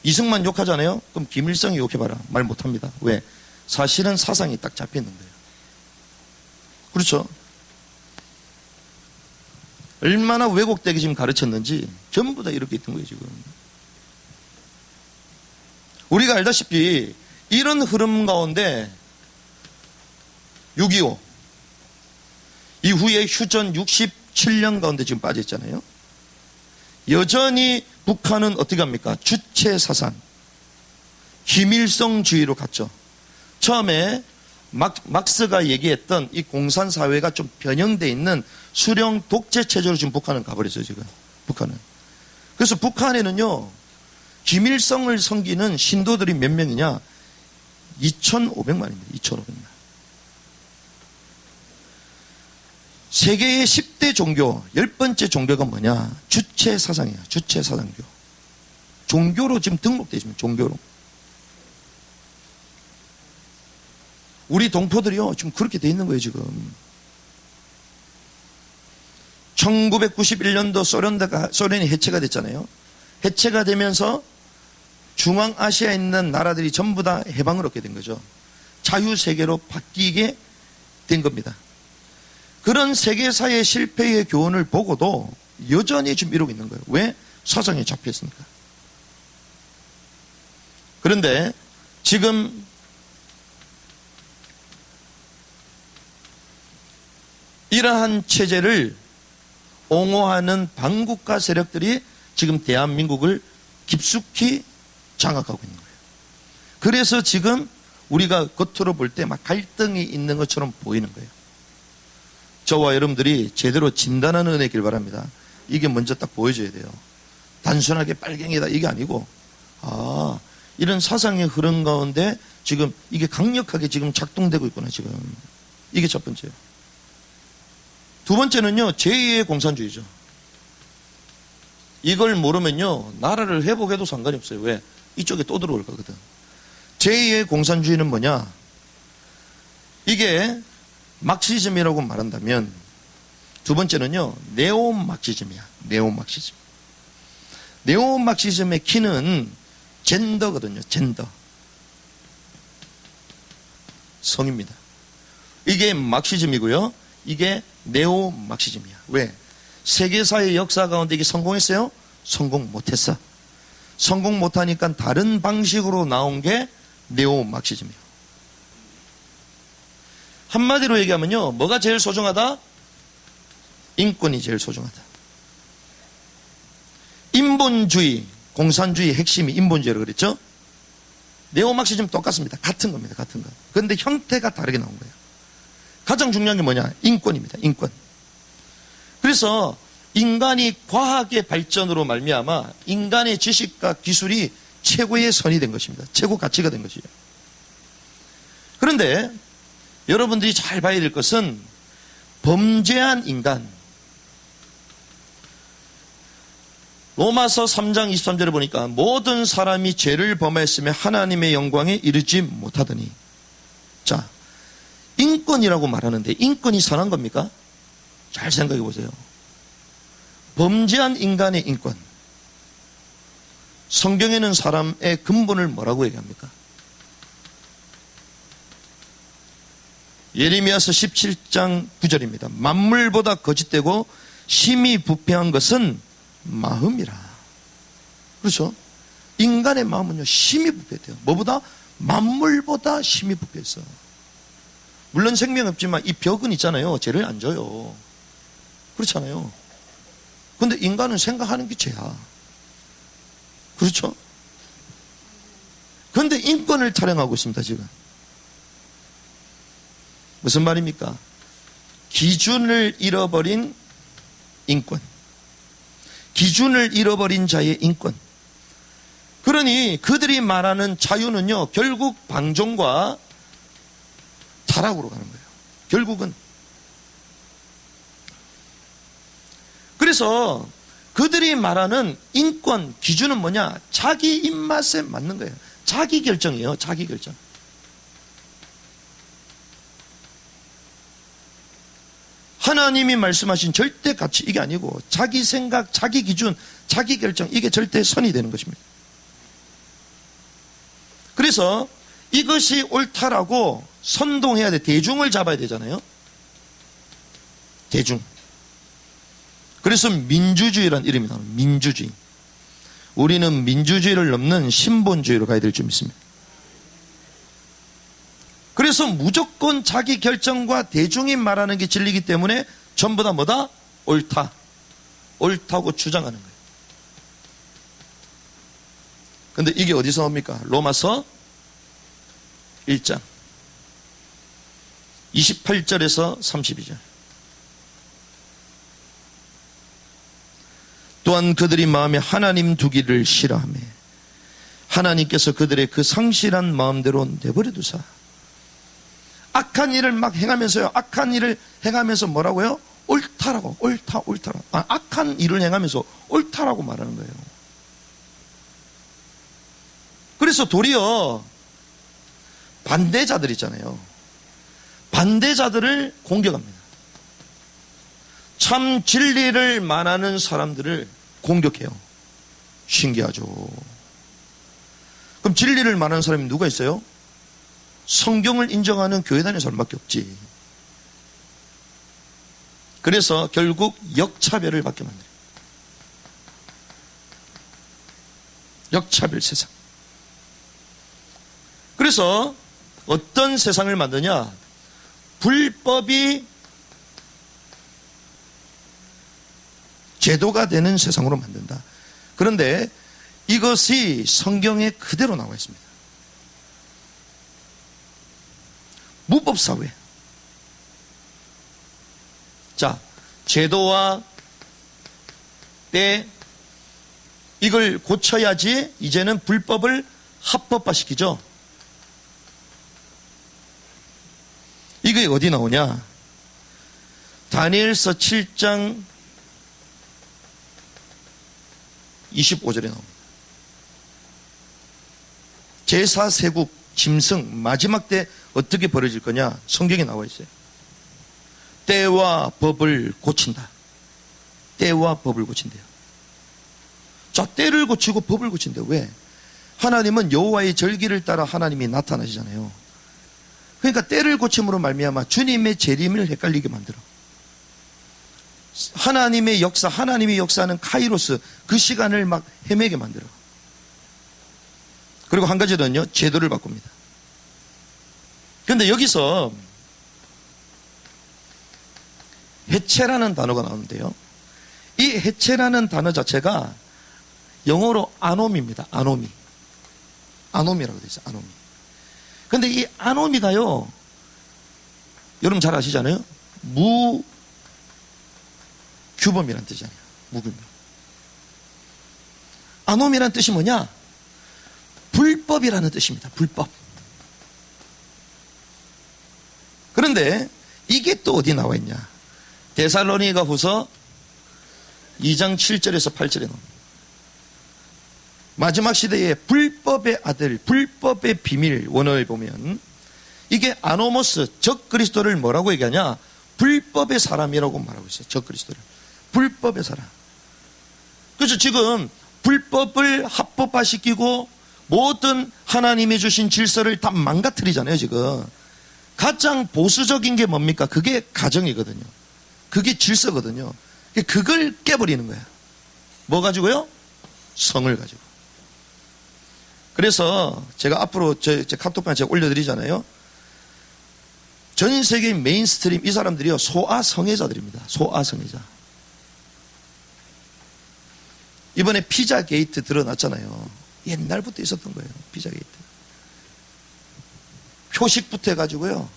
이승만 욕하잖아요? 그럼 김일성이 욕해봐라. 말 못합니다. 왜? 사실은 사상이 딱 잡혀 있는 거예요. 그렇죠? 얼마나 왜곡되게 지금 가르쳤는지 전부 다 이렇게 있던 거예요, 지금. 우리가 알다시피 이런 흐름 가운데 6.25 이후에 휴전 67년 가운데 지금 빠져 있잖아요. 여전히 북한은 어떻게 합니까? 주체 사상, 김일성주의로 갔죠. 처음에 막스가 얘기했던 이 공산사회가 좀 변형되어 있는 수령 독재 체제로 지금 북한은 가버렸어요, 지금. 북한은. 그래서 북한에는요, 김일성을 섬기는 신도들이 몇 명이냐? 2,500만입니다. 2,500만. 세계의 10대 종교, 10번째 종교가 뭐냐? 주체 사상이야. 주체 사상교. 종교로 지금 등록되어 있습니다. 종교로. 우리 동포들이요, 지금 그렇게 돼 있는 거예요, 지금. 1991년도 소련이 해체가 됐잖아요. 해체가 되면서 중앙아시아에 있는 나라들이 전부 다 해방을 얻게 된 거죠. 자유세계로 바뀌게 된 겁니다. 그런 세계사의 실패의 교훈을 보고도 여전히 지금 이러고 있는 거예요. 왜? 사상에 잡혀 있으니까. 그런데 지금 이러한 체제를 옹호하는 반국가 세력들이 지금 대한민국을 깊숙이 장악하고 있는 거예요. 그래서 지금 우리가 겉으로 볼 때 막 갈등이 있는 것처럼 보이는 거예요. 저와 여러분들이 제대로 진단하는 은혜길 바랍니다. 이게 먼저 딱 보여줘야 돼요. 단순하게 빨갱이다 이게 아니고, 아, 이런 사상의 흐름 가운데 지금 이게 강력하게 지금 작동되고 있구나, 지금. 이게 첫 번째예요. 두 번째는요, 제2의 공산주의죠. 이걸 모르면요, 나라를 회복해도 상관이 없어요. 왜? 이쪽에 또 들어올 거거든. 제2의 공산주의는 뭐냐? 이게 막시즘이라고 말한다면, 두 번째는요, 네오막시즘이야. 네오막시즘. 네오막시즘의 키는 젠더거든요. 젠더. 성입니다. 이게 막시즘이고요. 이게 네오막시즘이야. 왜? 세계사의 역사 가운데 이게 성공했어요? 성공 못했어. 성공 못하니까 다른 방식으로 나온 게 네오막시즘이에요. 한마디로 얘기하면요, 뭐가 제일 소중하다? 인권이 제일 소중하다. 인본주의, 공산주의 핵심이 인본주의라고 그랬죠? 네오막시즘 똑같습니다. 같은 겁니다. 같은 거. 그런데 형태가 다르게 나온 거예요. 가장 중요한 게 뭐냐? 인권입니다. 인권. 그래서 인간이 과학의 발전으로 말미암아 인간의 지식과 기술이 최고의 선이 된 것입니다. 최고 가치가 된 것이죠. 그런데 여러분들이 잘 봐야 될 것은 범죄한 인간. 로마서 3장 23절에 보니까 모든 사람이 죄를 범하였으며 하나님의 영광에 이르지 못하더니. 자, 인권이라고 말하는데 인권이 선한 겁니까? 잘 생각해 보세요. 범죄한 인간의 인권. 성경에는 사람의 근본을 뭐라고 얘기합니까? 예레미야서 17장 9절입니다. 만물보다 거짓되고 심히 부패한 것은 마음이라. 그렇죠? 인간의 마음은요, 심히 부패돼요. 뭐보다? 만물보다 심히 부패했어. 물론 생명 없지만 이 벽은 있잖아요. 죄를 안 져요. 그렇잖아요. 근데 인간은 생각하는 게 죄야. 그렇죠? 그런데 인권을 타령하고 있습니다, 지금. 무슨 말입니까? 기준을 잃어버린 인권. 기준을 잃어버린 자의 인권. 그러니 그들이 말하는 자유는요, 결국 방종과 타락으로 가는 거예요. 결국은. 그래서 그들이 말하는 인권 기준은 뭐냐? 자기 입맛에 맞는 거예요. 자기 결정이에요. 자기 결정. 하나님이 말씀하신 절대 가치 이게 아니고 자기 생각, 자기 기준, 자기 결정 이게 절대 선이 되는 것입니다. 그래서 이것이 옳다라고 선동해야 돼. 대중을 잡아야 되잖아요. 대중. 그래서 민주주의라는 이름이 나옵니다. 민주주의. 우리는 민주주의를 넘는 신본주의로 가야 될 줄 믿습니다. 그래서 무조건 자기 결정과 대중이 말하는 게 진리이기 때문에 전부 다 뭐다? 옳다. 옳다고 주장하는 거예요. 근데 이게 어디서 옵니까? 로마서 1장 28절에서 32절. 또한 그들이 마음에 하나님 두기를 싫어하며 하나님께서 그들의 그 상실한 마음대로 내버려 두사 악한 일을 막 행하면서요. 악한 일을 행하면서 뭐라고요? 옳다라고. 옳다라고. 악한 일을 행하면서 옳다라고 말하는 거예요. 그래서 도리어 반대자들 있잖아요. 반대자들을 공격합니다. 참 진리를 말하는 사람들을 공격해요. 신기하죠. 그럼 진리를 말하는 사람이 누가 있어요? 성경을 인정하는 교회 다니는 사람밖에 없지. 그래서 결국 역차별을 받게 만들어요. 역차별 세상. 그래서 어떤 세상을 만드냐? 불법이 제도가 되는 세상으로 만든다. 그런데 이것이 성경에 그대로 나와 있습니다. 무법사회. 자, 제도와 때 이걸 고쳐야지 이제는 불법을 합법화시키죠. 이게 어디 나오냐? 다니엘서 7장 25절에 나옵니다. 제사 세국 짐승 마지막 때 어떻게 벌어질 거냐? 성경에 나와 있어요. 때와 법을 고친다. 때와 법을 고친대요. 자, 때를 고치고 법을 고친대요. 왜? 하나님은 여호와의 절기를 따라 하나님이 나타나시잖아요. 그러니까 때를 고침으로 말미암아 주님의 재림을 헷갈리게 만들어. 하나님의 역사, 하나님의 역사는 카이로스, 그 시간을 막 헤매게 만들어. 그리고 한 가지는요, 제도를 바꿉니다. 그런데 여기서 해체라는 단어가 나오는데요. 이 해체라는 단어 자체가 영어로 아노미입니다. 아노미. 아노미라고 되어 있어요. 아노미. 그런데 이 아노미가요, 여러분 잘 아시잖아요. 무규범이란 뜻이잖아요. 무규범. 아놈이란 뜻이 뭐냐? 불법이라는 뜻입니다. 불법. 그런데 이게 또 어디 나와 있냐? 데살로니가 후서 2장 7절에서 8절에 나옵니다. 마지막 시대의 불법의 아들, 불법의 비밀 원어에 보면 이게 아노모스, 적 그리스도를 뭐라고 얘기하냐? 불법의 사람이라고 말하고 있어요. 적 그리스도를. 불법의 사람. 그래서 지금 불법을 합법화시키고 모든 하나님이 주신 질서를 다 망가뜨리잖아요, 지금. 가장 보수적인 게 뭡니까? 그게 가정이거든요. 그게 질서거든요. 그걸 깨버리는 거야. 뭐 가지고요? 성을 가지고. 그래서 제가 앞으로 제 카톡방에 제가 올려드리잖아요. 전 세계 메인스트림 이 사람들이요, 소아성애자들입니다. 소아성애자. 이번에 피자 게이트 드러났잖아요. 옛날부터 있었던 거예요. 피자 게이트. 표식부터 해가지고요.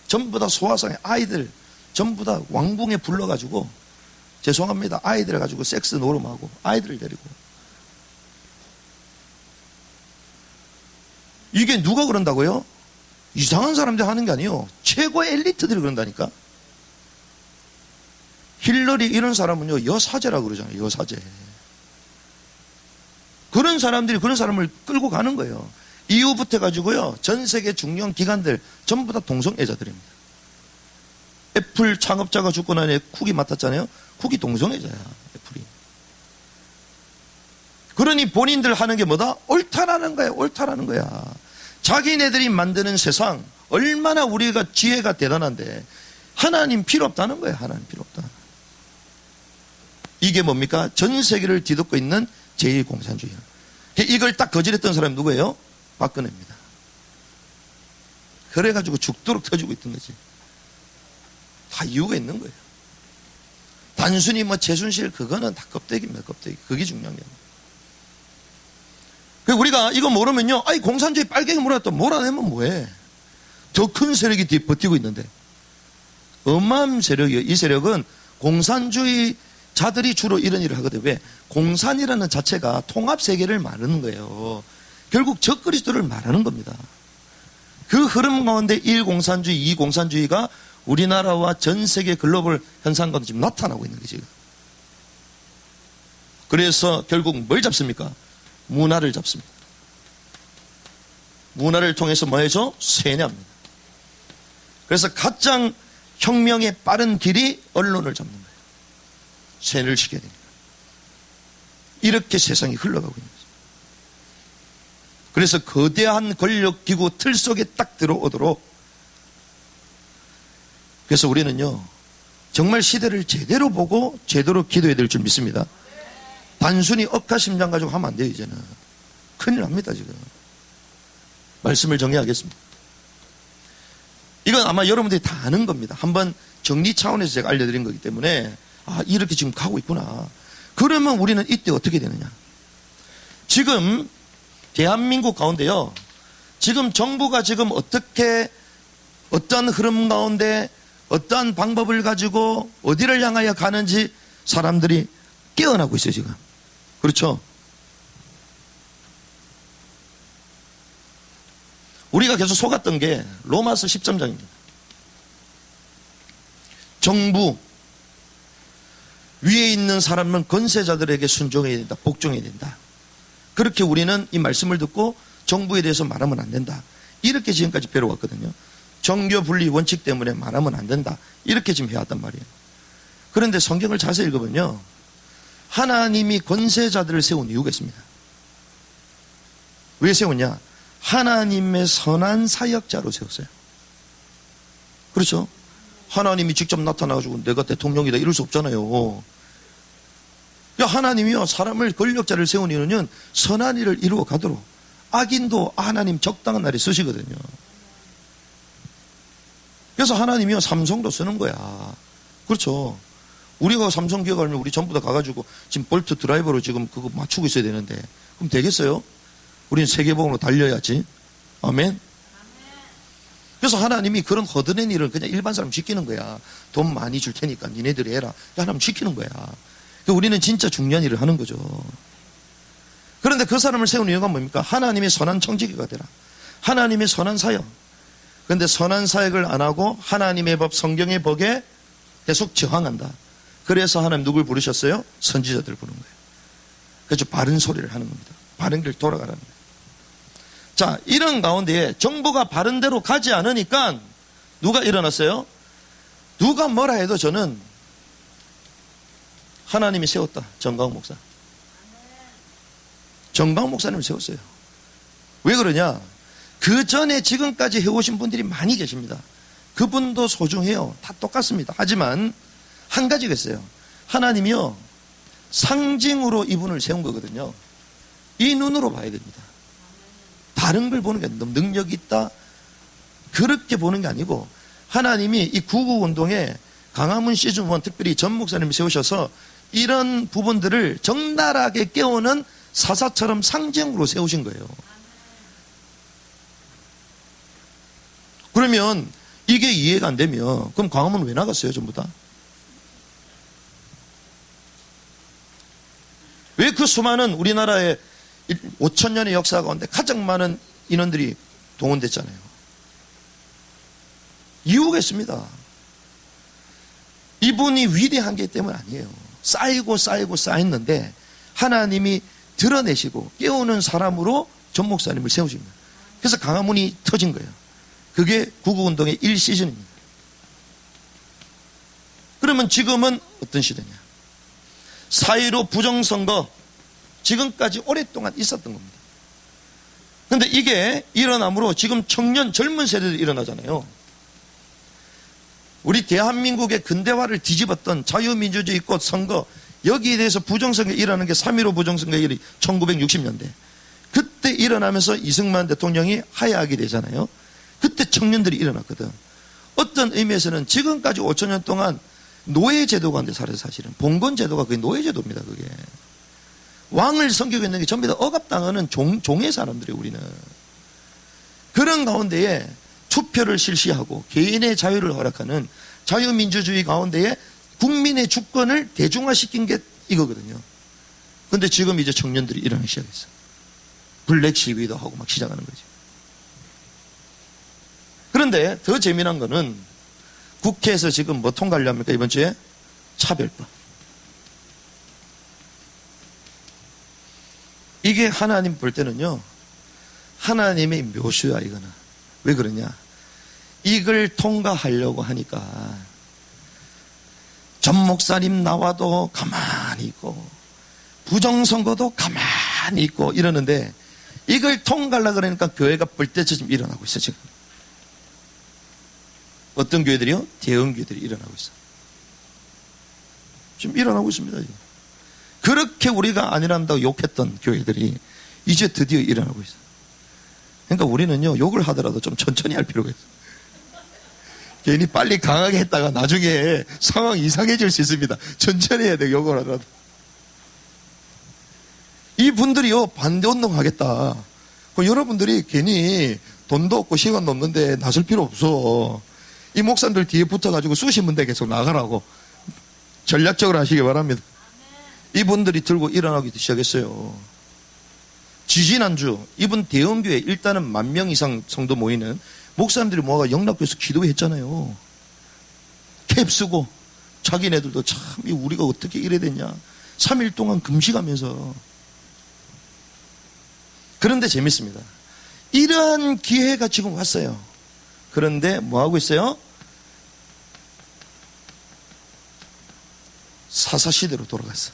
전부 다 소아성애 아이들 전부 다 왕궁에 불러가지고 죄송합니다. 아이들 가지고 섹스 노름하고 아이들을 데리고. 이게 누가 그런다고요? 이상한 사람들이 하는 게 아니에요. 최고의 엘리트들이 그런다니까. 힐러리 이런 사람은요, 여사제라고 그러잖아요. 여사제. 그런 사람들이 그런 사람을 끌고 가는 거예요. 이후부터 해가지고요, 전 세계 중요한 기관들 전부 다 동성애자들입니다. 애플 창업자가 죽고 나니 쿡이 맡았잖아요. 쿡이 동성애자야, 애플이. 그러니 본인들 하는 게 뭐다? 옳다라는 거야, 옳다라는 거야. 자기네들이 만드는 세상, 얼마나 우리가 지혜가 대단한데, 하나님 필요 없다는 거야, 하나님 필요 없다. 이게 뭡니까? 전 세계를 뒤덮고 있는 제1공산주의. 이걸 딱 거절했던 사람이 누구예요? 박근혜입니다. 그래가지고 죽도록 터지고 있던 거지. 다 이유가 있는 거예요. 단순히 뭐 최순실 그거는 다 껍데기입니다. 껍데기. 그게 중요한 게 아니에요. 우리가 이거 모르면요, 아이 공산주의 빨갱이 몰았다 몰아내면 뭐해? 더 큰 세력이 뒤에 버티고 있는데. 어마어마한 세력이에요. 이 세력은 공산주의 자들이 주로 이런 일을 하거든요. 왜? 공산이라는 자체가 통합세계를 말하는 거예요. 결국 적그리스도를 말하는 겁니다. 그 흐름 가운데 1공산주의, 2공산주의가 우리나라와 전 세계 글로벌 현상 가운데 지금 나타나고 있는 거죠. 그래서 결국 뭘 잡습니까? 문화를 잡습니다. 문화를 통해서 뭐 해줘? 세뇌합니다. 그래서 가장 혁명의 빠른 길이 언론을 잡는 거예요. 세뇌를 시켜야 됩니다. 이렇게 세상이 흘러가고 있는 거죠. 그래서 거대한 권력기구 틀 속에 딱 들어오도록, 그래서 우리는요, 정말 시대를 제대로 보고 제대로 기도해야 될 줄 믿습니다. 단순히 억하심장 가지고 하면 안 돼요. 이제는 큰일 납니다. 지금 말씀을 정리하겠습니다. 이건 아마 여러분들이 다 아는 겁니다. 한번 정리 차원에서 제가 알려드린 거기 때문에, 아, 이렇게 지금 가고 있구나. 그러면 우리는 이때 어떻게 되느냐? 지금 대한민국 가운데요, 지금 정부가 지금 어떻게, 어떤 흐름 가운데 어떠한 방법을 가지고 어디를 향하여 가는지 사람들이 깨어나고 있어요, 지금. 그렇죠? 우리가 계속 속았던 게 로마서 13장입니다. 정부, 위에 있는 사람은 권세자들에게 순종해야 된다, 복종해야 된다. 그렇게 우리는 이 말씀을 듣고 정부에 대해서 말하면 안 된다. 이렇게 지금까지 배워왔거든요. 정교 분리 원칙 때문에 말하면 안 된다. 이렇게 지금 해왔단 말이에요. 그런데 성경을 자세히 읽어보면요, 하나님이 권세자들을 세운 이유가 있습니다. 왜 세웠냐? 하나님의 선한 사역자로 세웠어요. 그렇죠? 하나님이 직접 나타나가지고 내가 대통령이다 이럴 수 없잖아요. 하나님이요, 사람을, 권력자를 세운 이유는 선한 일을 이루어 가도록, 악인도 하나님 적당한 날에 쓰시거든요. 그래서 하나님이요, 삼성도 쓰는 거야. 그렇죠? 우리가 삼성 기업 가면 우리 전부 다 가가지고 지금 볼트 드라이버로 지금 그거 맞추고 있어야 되는데, 그럼 되겠어요? 우리는 세계복음으로 달려야지. 아멘. 그래서 하나님이 그런 허드렛 일을 그냥 일반 사람 시키는 거야. 돈 많이 줄 테니까 니네들이 해라. 하나님 시키는 거야. 그러니까 우리는 진짜 중요한 일을 하는 거죠. 그런데 그 사람을 세운 이유가 뭡니까? 하나님의 선한 청지기가 되라. 하나님의 선한 사역. 그런데 선한 사역을 안 하고 하나님의 법, 성경의 법에 계속 저항한다. 그래서 하나님 누굴 부르셨어요? 선지자들을 부른 거예요. 그래서 바른 소리를 하는 겁니다. 바른 길 돌아가라는 거예요. 자, 이런 가운데에 정부가 바른 대로 가지 않으니까 누가 일어났어요? 누가 뭐라 해도 저는 하나님이 세웠다. 정강훈 목사. 정강훈 목사님을 세웠어요. 왜 그러냐? 그 전에 지금까지 해오신 분들이 많이 계십니다. 그분도 소중해요. 다 똑같습니다. 하지만 한 가지가 있어요. 하나님이요, 상징으로 이분을 세운 거거든요. 이 눈으로 봐야 됩니다. 다른 걸 보는 게 아니라 능력이 있다 그렇게 보는 게 아니고, 하나님이 이 구국운동에 강화문 시즌1 특별히 전 목사님을 세우셔서 이런 부분들을 적나라하게 깨우는 사사처럼 상징으로 세우신 거예요. 그러면 이게 이해가 안 되면 그럼 광화문 왜 나갔어요? 전부 다? 왜 그 수많은 우리나라의 5,000년의 역사 가운데 가장 많은 인원들이 동원됐잖아요. 이유가 있습니다. 이분이 위대한 게 때문 아니에요. 쌓이고 쌓였는데 하나님이 드러내시고 깨우는 사람으로 전 목사님을 세우신 거예요. 그래서 강화문이 터진 거예요. 그게 구국운동의 1시즌입니다. 그러면 지금은 어떤 시대냐? 4.15 부정선거, 지금까지 오랫동안 있었던 겁니다. 그런데 이게 일어남으로 지금 청년 젊은 세대들이 일어나잖아요. 우리 대한민국의 근대화를 뒤집었던 자유민주주의 꽃 선거, 여기에 대해서 부정선거 일어나는 게 3.15 부정선거 일이 1960년대. 그때 일어나면서 이승만 대통령이 하야하게 되잖아요. 그때 청년들이 일어났거든. 어떤 의미에서는 지금까지 5,000년 동안 노예제도 가운데 살아서 사실은 봉건제도가 그게 노예제도입니다. 그게 왕을 섬기고 있는 게 전부 다 억압당하는 종의 사람들이에요. 우리는 그런 가운데에 투표를 실시하고 개인의 자유를 허락하는 자유민주주의 가운데에 국민의 주권을 대중화시킨 게 이거거든요. 그런데 지금 이제 청년들이 일어나기 시작했어. 블랙 시위도 하고 막 시작하는 거지. 그런데 더 재미난 거는 국회에서 지금 뭐 통과하려 합니까? 이번 주에 차별법. 이게 하나님 볼 때는요, 하나님의 묘수야 이거는. 왜 그러냐? 이걸 통과하려고 하니까 전 목사님 나와도 가만히 있고 부정선거도 가만히 있고 이러는데, 이걸 통과하려고 그러니까 교회가 벌떼처럼 일어나고 있어 지금. 어떤 교회들이요? 대형교회들이 일어나고 있어. 지금 일어나고 있습니다. 지금. 그렇게 우리가 아니란다고 욕했던 교회들이 이제 드디어 일어나고 있어. 그러니까 우리는요, 욕을 하더라도 좀 천천히 할 필요가 있어. 괜히 빨리 강하게 했다가 나중에 상황이 이상해질 수 있습니다. 천천히 해야 돼, 욕을 하더라도. 이분들이요, 반대운동 하겠다. 그럼 여러분들이 괜히 돈도 없고 시간도 없는데 나설 필요 없어. 이 목사님들 뒤에 붙어가지고 수십 문대 계속 나가라고 전략적으로 하시기 바랍니다. 이분들이 들고 일어나기 시작했어요. 지지난주 이분 대형교회 일단은 10,000명 이상 성도 모이는 목사님들이 모아가 영락교에서 기도했잖아요. 캡 쓰고 자기네들도 참 우리가 어떻게 이래 됐냐 3일 동안 금식하면서. 그런데 재밌습니다. 이러한 기회가 지금 왔어요. 그런데 뭐하고 있어요? 사사시대로 돌아갔어.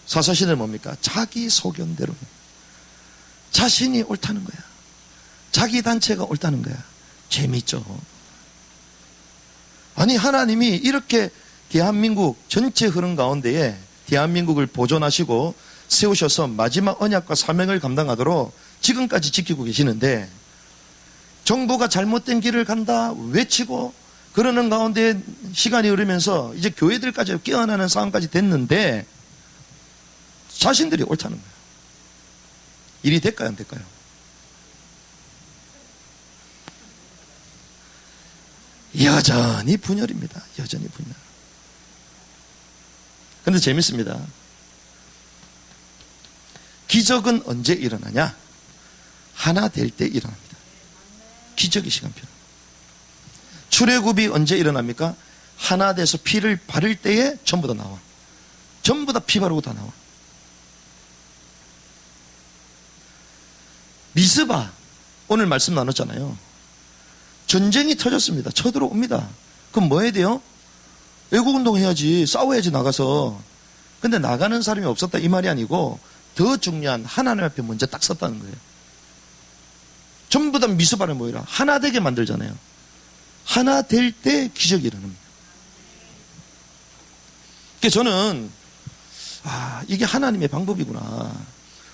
사사시대는 뭡니까? 자기 소견대로 자신이 옳다는 거야. 자기 단체가 옳다는 거야. 재미있죠. 아니 하나님이 이렇게 대한민국 전체 흐름 가운데에 대한민국을 보존하시고 세우셔서 마지막 언약과 사명을 감당하도록 지금까지 지키고 계시는데, 정부가 잘못된 길을 간다 외치고 그러는 가운데 시간이 흐르면서 이제 교회들까지 깨어나는 상황까지 됐는데 자신들이 옳다는 거예요. 일이 될까요? 안 될까요? 여전히 분열입니다. 여전히 분열. 근데 재밌습니다. 기적은 언제 일어나냐? 하나 될 때 일어납니다. 기적의 시간표. 출애굽이 언제 일어납니까? 하나 돼서 피를 바를 때에 전부 다 나와. 전부 다 피 바르고 다 나와. 미스바, 오늘 말씀 나눴잖아요. 전쟁이 터졌습니다. 쳐들어옵니다. 그럼 뭐 해야 돼요? 애국운동 해야지. 싸워야지 나가서. 근데 나가는 사람이 없었다 이 말이 아니고 더 중요한 하나님 앞에 먼저 딱 섰다는 거예요. 전부 다 미스바를 모이라. 하나 되게 만들잖아요. 하나 될 때 기적이 일어납니다. 그래서 저는 이게 하나님의 방법이구나.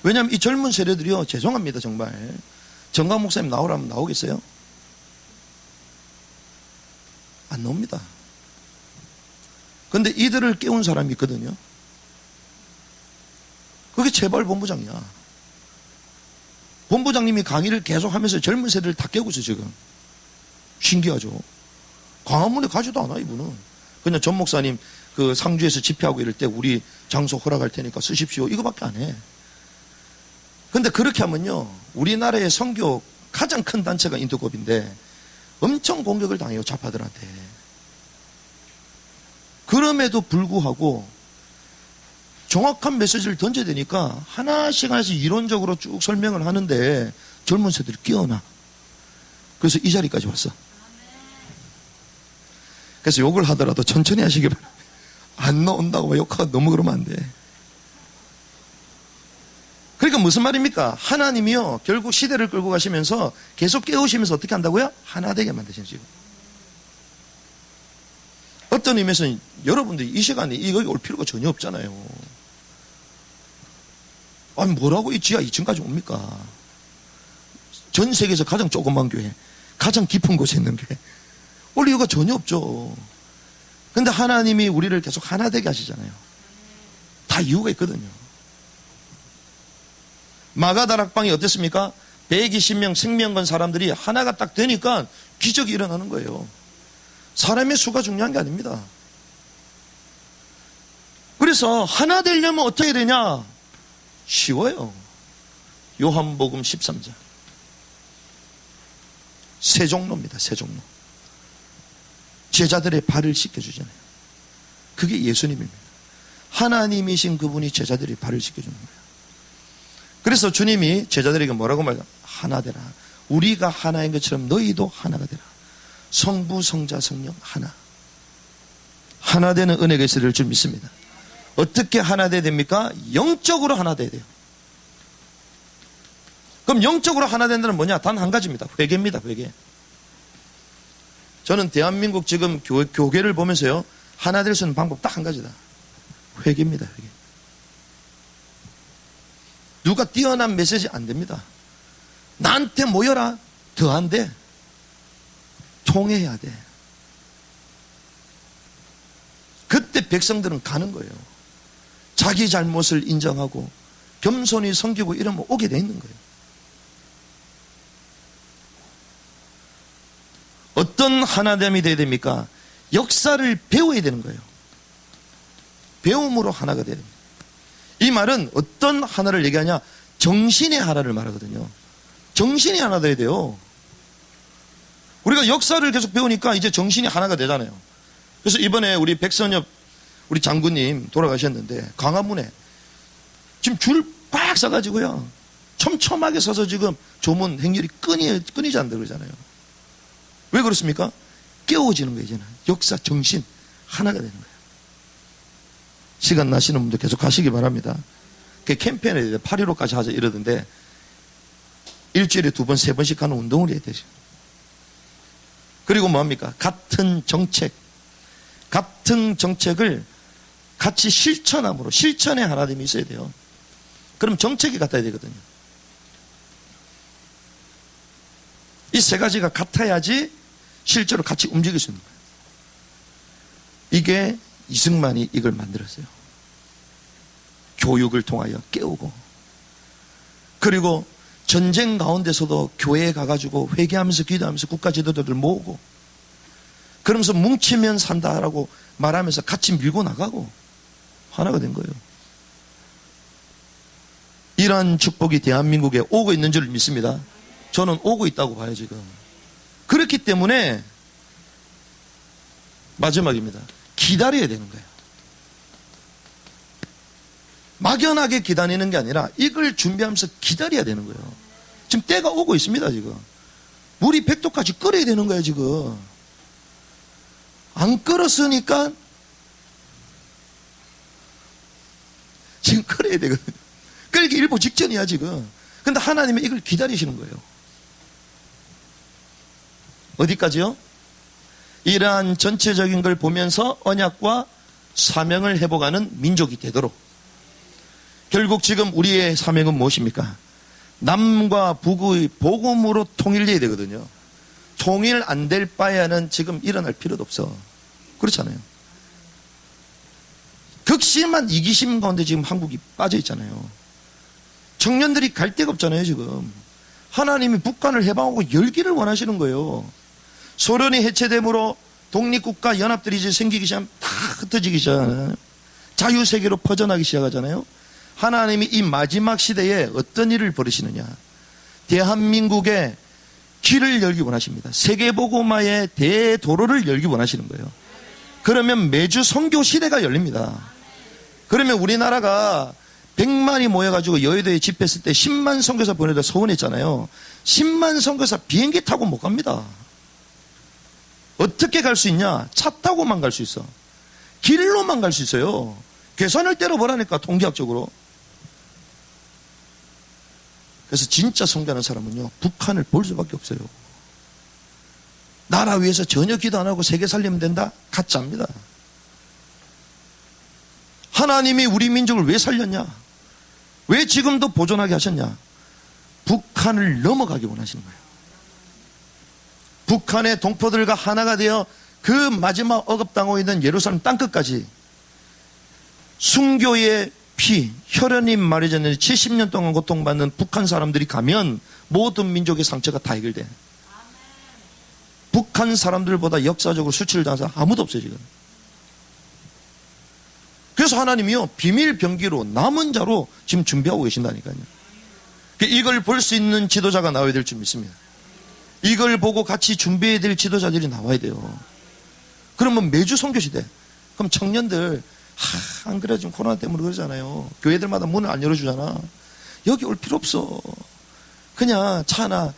왜냐하면 이 젊은 세대들이요, 죄송합니다 정말. 정강 목사님 나오라면 나오겠어요? 안 나옵니다. 근데 이들을 깨운 사람이 있거든요. 그게 재벌 본부장이야. 본부장님이 강의를 계속 하면서 젊은 세대를 다 깨고 있어 지금. 신기하죠. 광화문에 가지도 않아 이분은. 그냥 전 목사님 그 상주에서 집회하고 이럴 때 우리 장소 허락할 테니까 쓰십시오 이거밖에 안 해. 근데 그렇게 하면요, 우리나라의 선교 가장 큰 단체가 인도급인데 엄청 공격을 당해요, 좌파들한테. 그럼에도 불구하고 정확한 메시지를 던져야 되니까 하나씩 이론적으로 쭉 설명을 하는데 젊은 세대들이 끼어나. 그래서 이 자리까지 왔어. 그래서 욕을 하더라도 천천히 하시기 바랍니다. 안 나온다고 욕하고 너무 그러면 안 돼. 그러니까 무슨 말입니까? 하나님이요, 결국 시대를 끌고 가시면서 계속 깨우시면서 어떻게 한다고요? 하나 되게 만드시는 지금. 어떤 의미에서는 여러분들이 이 시간에 여기 올 필요가 전혀 없잖아요. 아니 뭐라고 이 지하 2층까지 옵니까? 전 세계에서 가장 조그만 교회, 가장 깊은 곳에 있는 교회 올 이유가 전혀 없죠. 근데 하나님이 우리를 계속 하나 되게 하시잖아요. 다 이유가 있거든요. 마가다락방이 어땠습니까? 120명 생명 건 사람들이 하나가 딱 되니까 기적이 일어나는 거예요. 사람의 수가 중요한 게 아닙니다. 그래서 하나 되려면 어떻게 되냐? 쉬워요. 요한복음 13장. 세종로입니다. 세종로. 제자들의 발을 씻겨주잖아요. 그게 예수님입니다. 하나님이신 그분이 제자들의 발을 씻겨주는 거예요. 그래서 주님이 제자들에게 뭐라고 말해요? 하나 되라. 우리가 하나인 것처럼 너희도 하나가 되라. 성부, 성자, 성령 하나. 하나 되는 은혜가 있을 줄 믿습니다. 어떻게 하나 돼야 됩니까? 영적으로 하나 돼야 돼요. 그럼 영적으로 하나 된다는 뭐냐? 단 한 가지입니다. 회개입니다. 회개. 저는 대한민국 지금 교계를 보면서요, 하나 될 수 있는 방법 딱 한 가지다. 회개입니다. 회개. 누가 뛰어난 메시지 안 됩니다. 나한테 모여라. 더 안 돼. 통해야 돼. 그때 백성들은 가는 거예요. 자기 잘못을 인정하고 겸손히 섬기고 이러면 오게 돼 있는 거예요. 어떤 하나됨이 돼야 됩니까? 역사를 배워야 되는 거예요. 배움으로 하나가 돼야 됩니다. 이 말은 어떤 하나를 얘기하냐? 정신의 하나를 말하거든요. 정신이 하나 돼야 돼요. 우리가 역사를 계속 배우니까 이제 정신이 하나가 되잖아요. 그래서 이번에 우리 백선엽 우리 장군님 돌아가셨는데 광화문에 지금 줄 빡 서가지고요, 촘촘하게 서서 지금 조문 행렬이 끊이지 않는다 그러잖아요. 왜 그렇습니까? 깨워지는 거예요. 이제는 역사 정신 하나가 되는 거예요. 시간 나시는 분들 계속 가시기 바랍니다. 그 캠페인에 8.15까지 하자 이러던데 일주일에 2번, 3번씩 하는 운동을 해야 되죠. 그리고 뭐합니까? 같은 정책을 같이 실천함으로, 실천의 하나됨이 있어야 돼요. 그럼 정책이 같아야 되거든요. 이 세 가지가 같아야지 실제로 같이 움직일 수 있는 거예요. 이게 이승만이 이걸 만들었어요. 교육을 통하여 깨우고, 그리고 전쟁 가운데서도 교회에 가가지고 회개하면서 기도하면서 국가 지도자들 모으고, 그러면서 뭉치면 산다라고 말하면서 같이 밀고 나가고 하나가 된 거예요. 이러한 축복이 대한민국에 오고 있는 줄 믿습니다. 저는 오고 있다고 봐요, 지금. 그렇기 때문에 마지막입니다. 기다려야 되는 거예요. 막연하게 기다리는 게 아니라 이걸 준비하면서 기다려야 되는 거예요. 지금 때가 오고 있습니다, 지금. 물이 100도까지 끓여야 되는 거예요, 지금. 안 끓었으니까 지금 끓여야 되거든요. 끓기 일보 직전이야, 지금. 근데 하나님은 이걸 기다리시는 거예요. 어디까지요? 이러한 전체적인 걸 보면서 언약과 사명을 회복하는 민족이 되도록. 결국 지금 우리의 사명은 무엇입니까? 남과 북의 복음으로 통일돼야 되거든요. 통일 안 될 바에는 지금 일어날 필요도 없어. 그렇잖아요. 극심한 이기심 가운데 지금 한국이 빠져 있잖아요. 청년들이 갈 데가 없잖아요, 지금. 하나님이 북한을 해방하고 열기를 원하시는 거예요. 소련이 해체됨으로 독립국가 연합들이 이제 생기기 시작하면 다 흩어지기 시작하잖아요. 자유세계로 퍼져나기 시작하잖아요. 하나님이 이 마지막 시대에 어떤 일을 벌이시느냐. 대한민국에 길을 열기 원하십니다. 세계복음화의 대도로를 열기 원하시는 거예요. 그러면 매주 선교 시대가 열립니다. 그러면 우리나라가 100만이 모여가지고 여의도에 집회했을 때 10만 선교사 보내다 서운했잖아요. 10만 선교사 비행기 타고 못 갑니다. 어떻게 갈 수 있냐? 차 타고만 갈 수 있어. 길로만 갈 수 있어요. 계산을 때려보라니까, 통계학적으로. 그래서 진짜 선교하는 사람은요, 북한을 볼 수밖에 없어요. 나라 위해서 전혀 기도 안 하고 세계 살리면 된다? 가짜입니다. 하나님이 우리 민족을 왜 살렸냐? 왜 지금도 보존하게 하셨냐? 북한을 넘어가기 원하시는 거예요. 북한의 동포들과 하나가 되어 그 마지막 억압당하고 있는 예루살렘 땅끝까지 순교의 피, 혈연이 마려졌는데 70년 동안 고통받는 북한 사람들이 가면 모든 민족의 상처가 다 해결돼. 북한 사람들보다 역사적으로 수치를 당한 사람 아무도 없어요, 지금. 그래서 하나님이요, 비밀 병기로 남은 자로 지금 준비하고 계신다니까요. 이걸 볼 수 있는 지도자가 나와야 될 줄 믿습니다. 이걸 보고 같이 준비해야 될 지도자들이 나와야 돼요. 그러면 매주 선교시대. 그럼 청년들, 안 그래, 지금 코로나 때문에 그러잖아요. 교회들마다 문을 안 열어주잖아. 여기 올 필요 없어. 그냥 차 하나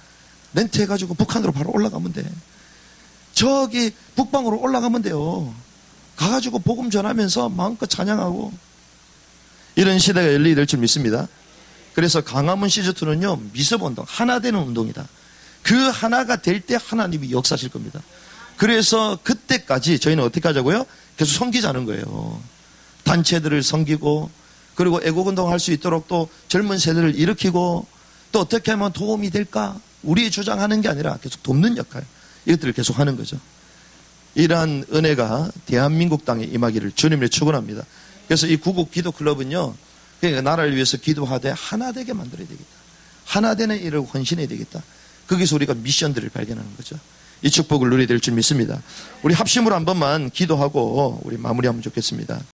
렌트해가지고 북한으로 바로 올라가면 돼. 저기 북방으로 올라가면 돼요. 가가지고 복음 전하면서 마음껏 찬양하고. 이런 시대가 열리게 될 줄 믿습니다. 그래서 강화문 시즌2는요, 미습운동, 하나 되는 운동이다. 그 하나가 될 때 하나님이 역사하실 겁니다. 그래서 그때까지 저희는 어떻게 하자고요? 계속 섬기자는 거예요. 단체들을 섬기고, 그리고 애국운동 할 수 있도록 또 젊은 세대를 일으키고, 또 어떻게 하면 도움이 될까? 우리 주장하는 게 아니라 계속 돕는 역할, 이것들을 계속 하는 거죠. 이러한 은혜가 대한민국 땅에 임하기를 주님을 축원합니다. 그래서 이 구국 기도 클럽은요, 그러니까 나라를 위해서 기도하되 하나 되게 만들어야 되겠다. 하나 되는 일을 헌신해야 되겠다. 거기서 우리가 미션들을 발견하는 거죠. 이 축복을 누리게 될 줄 믿습니다. 우리 합심으로 한 번만 기도하고 우리 마무리하면 좋겠습니다.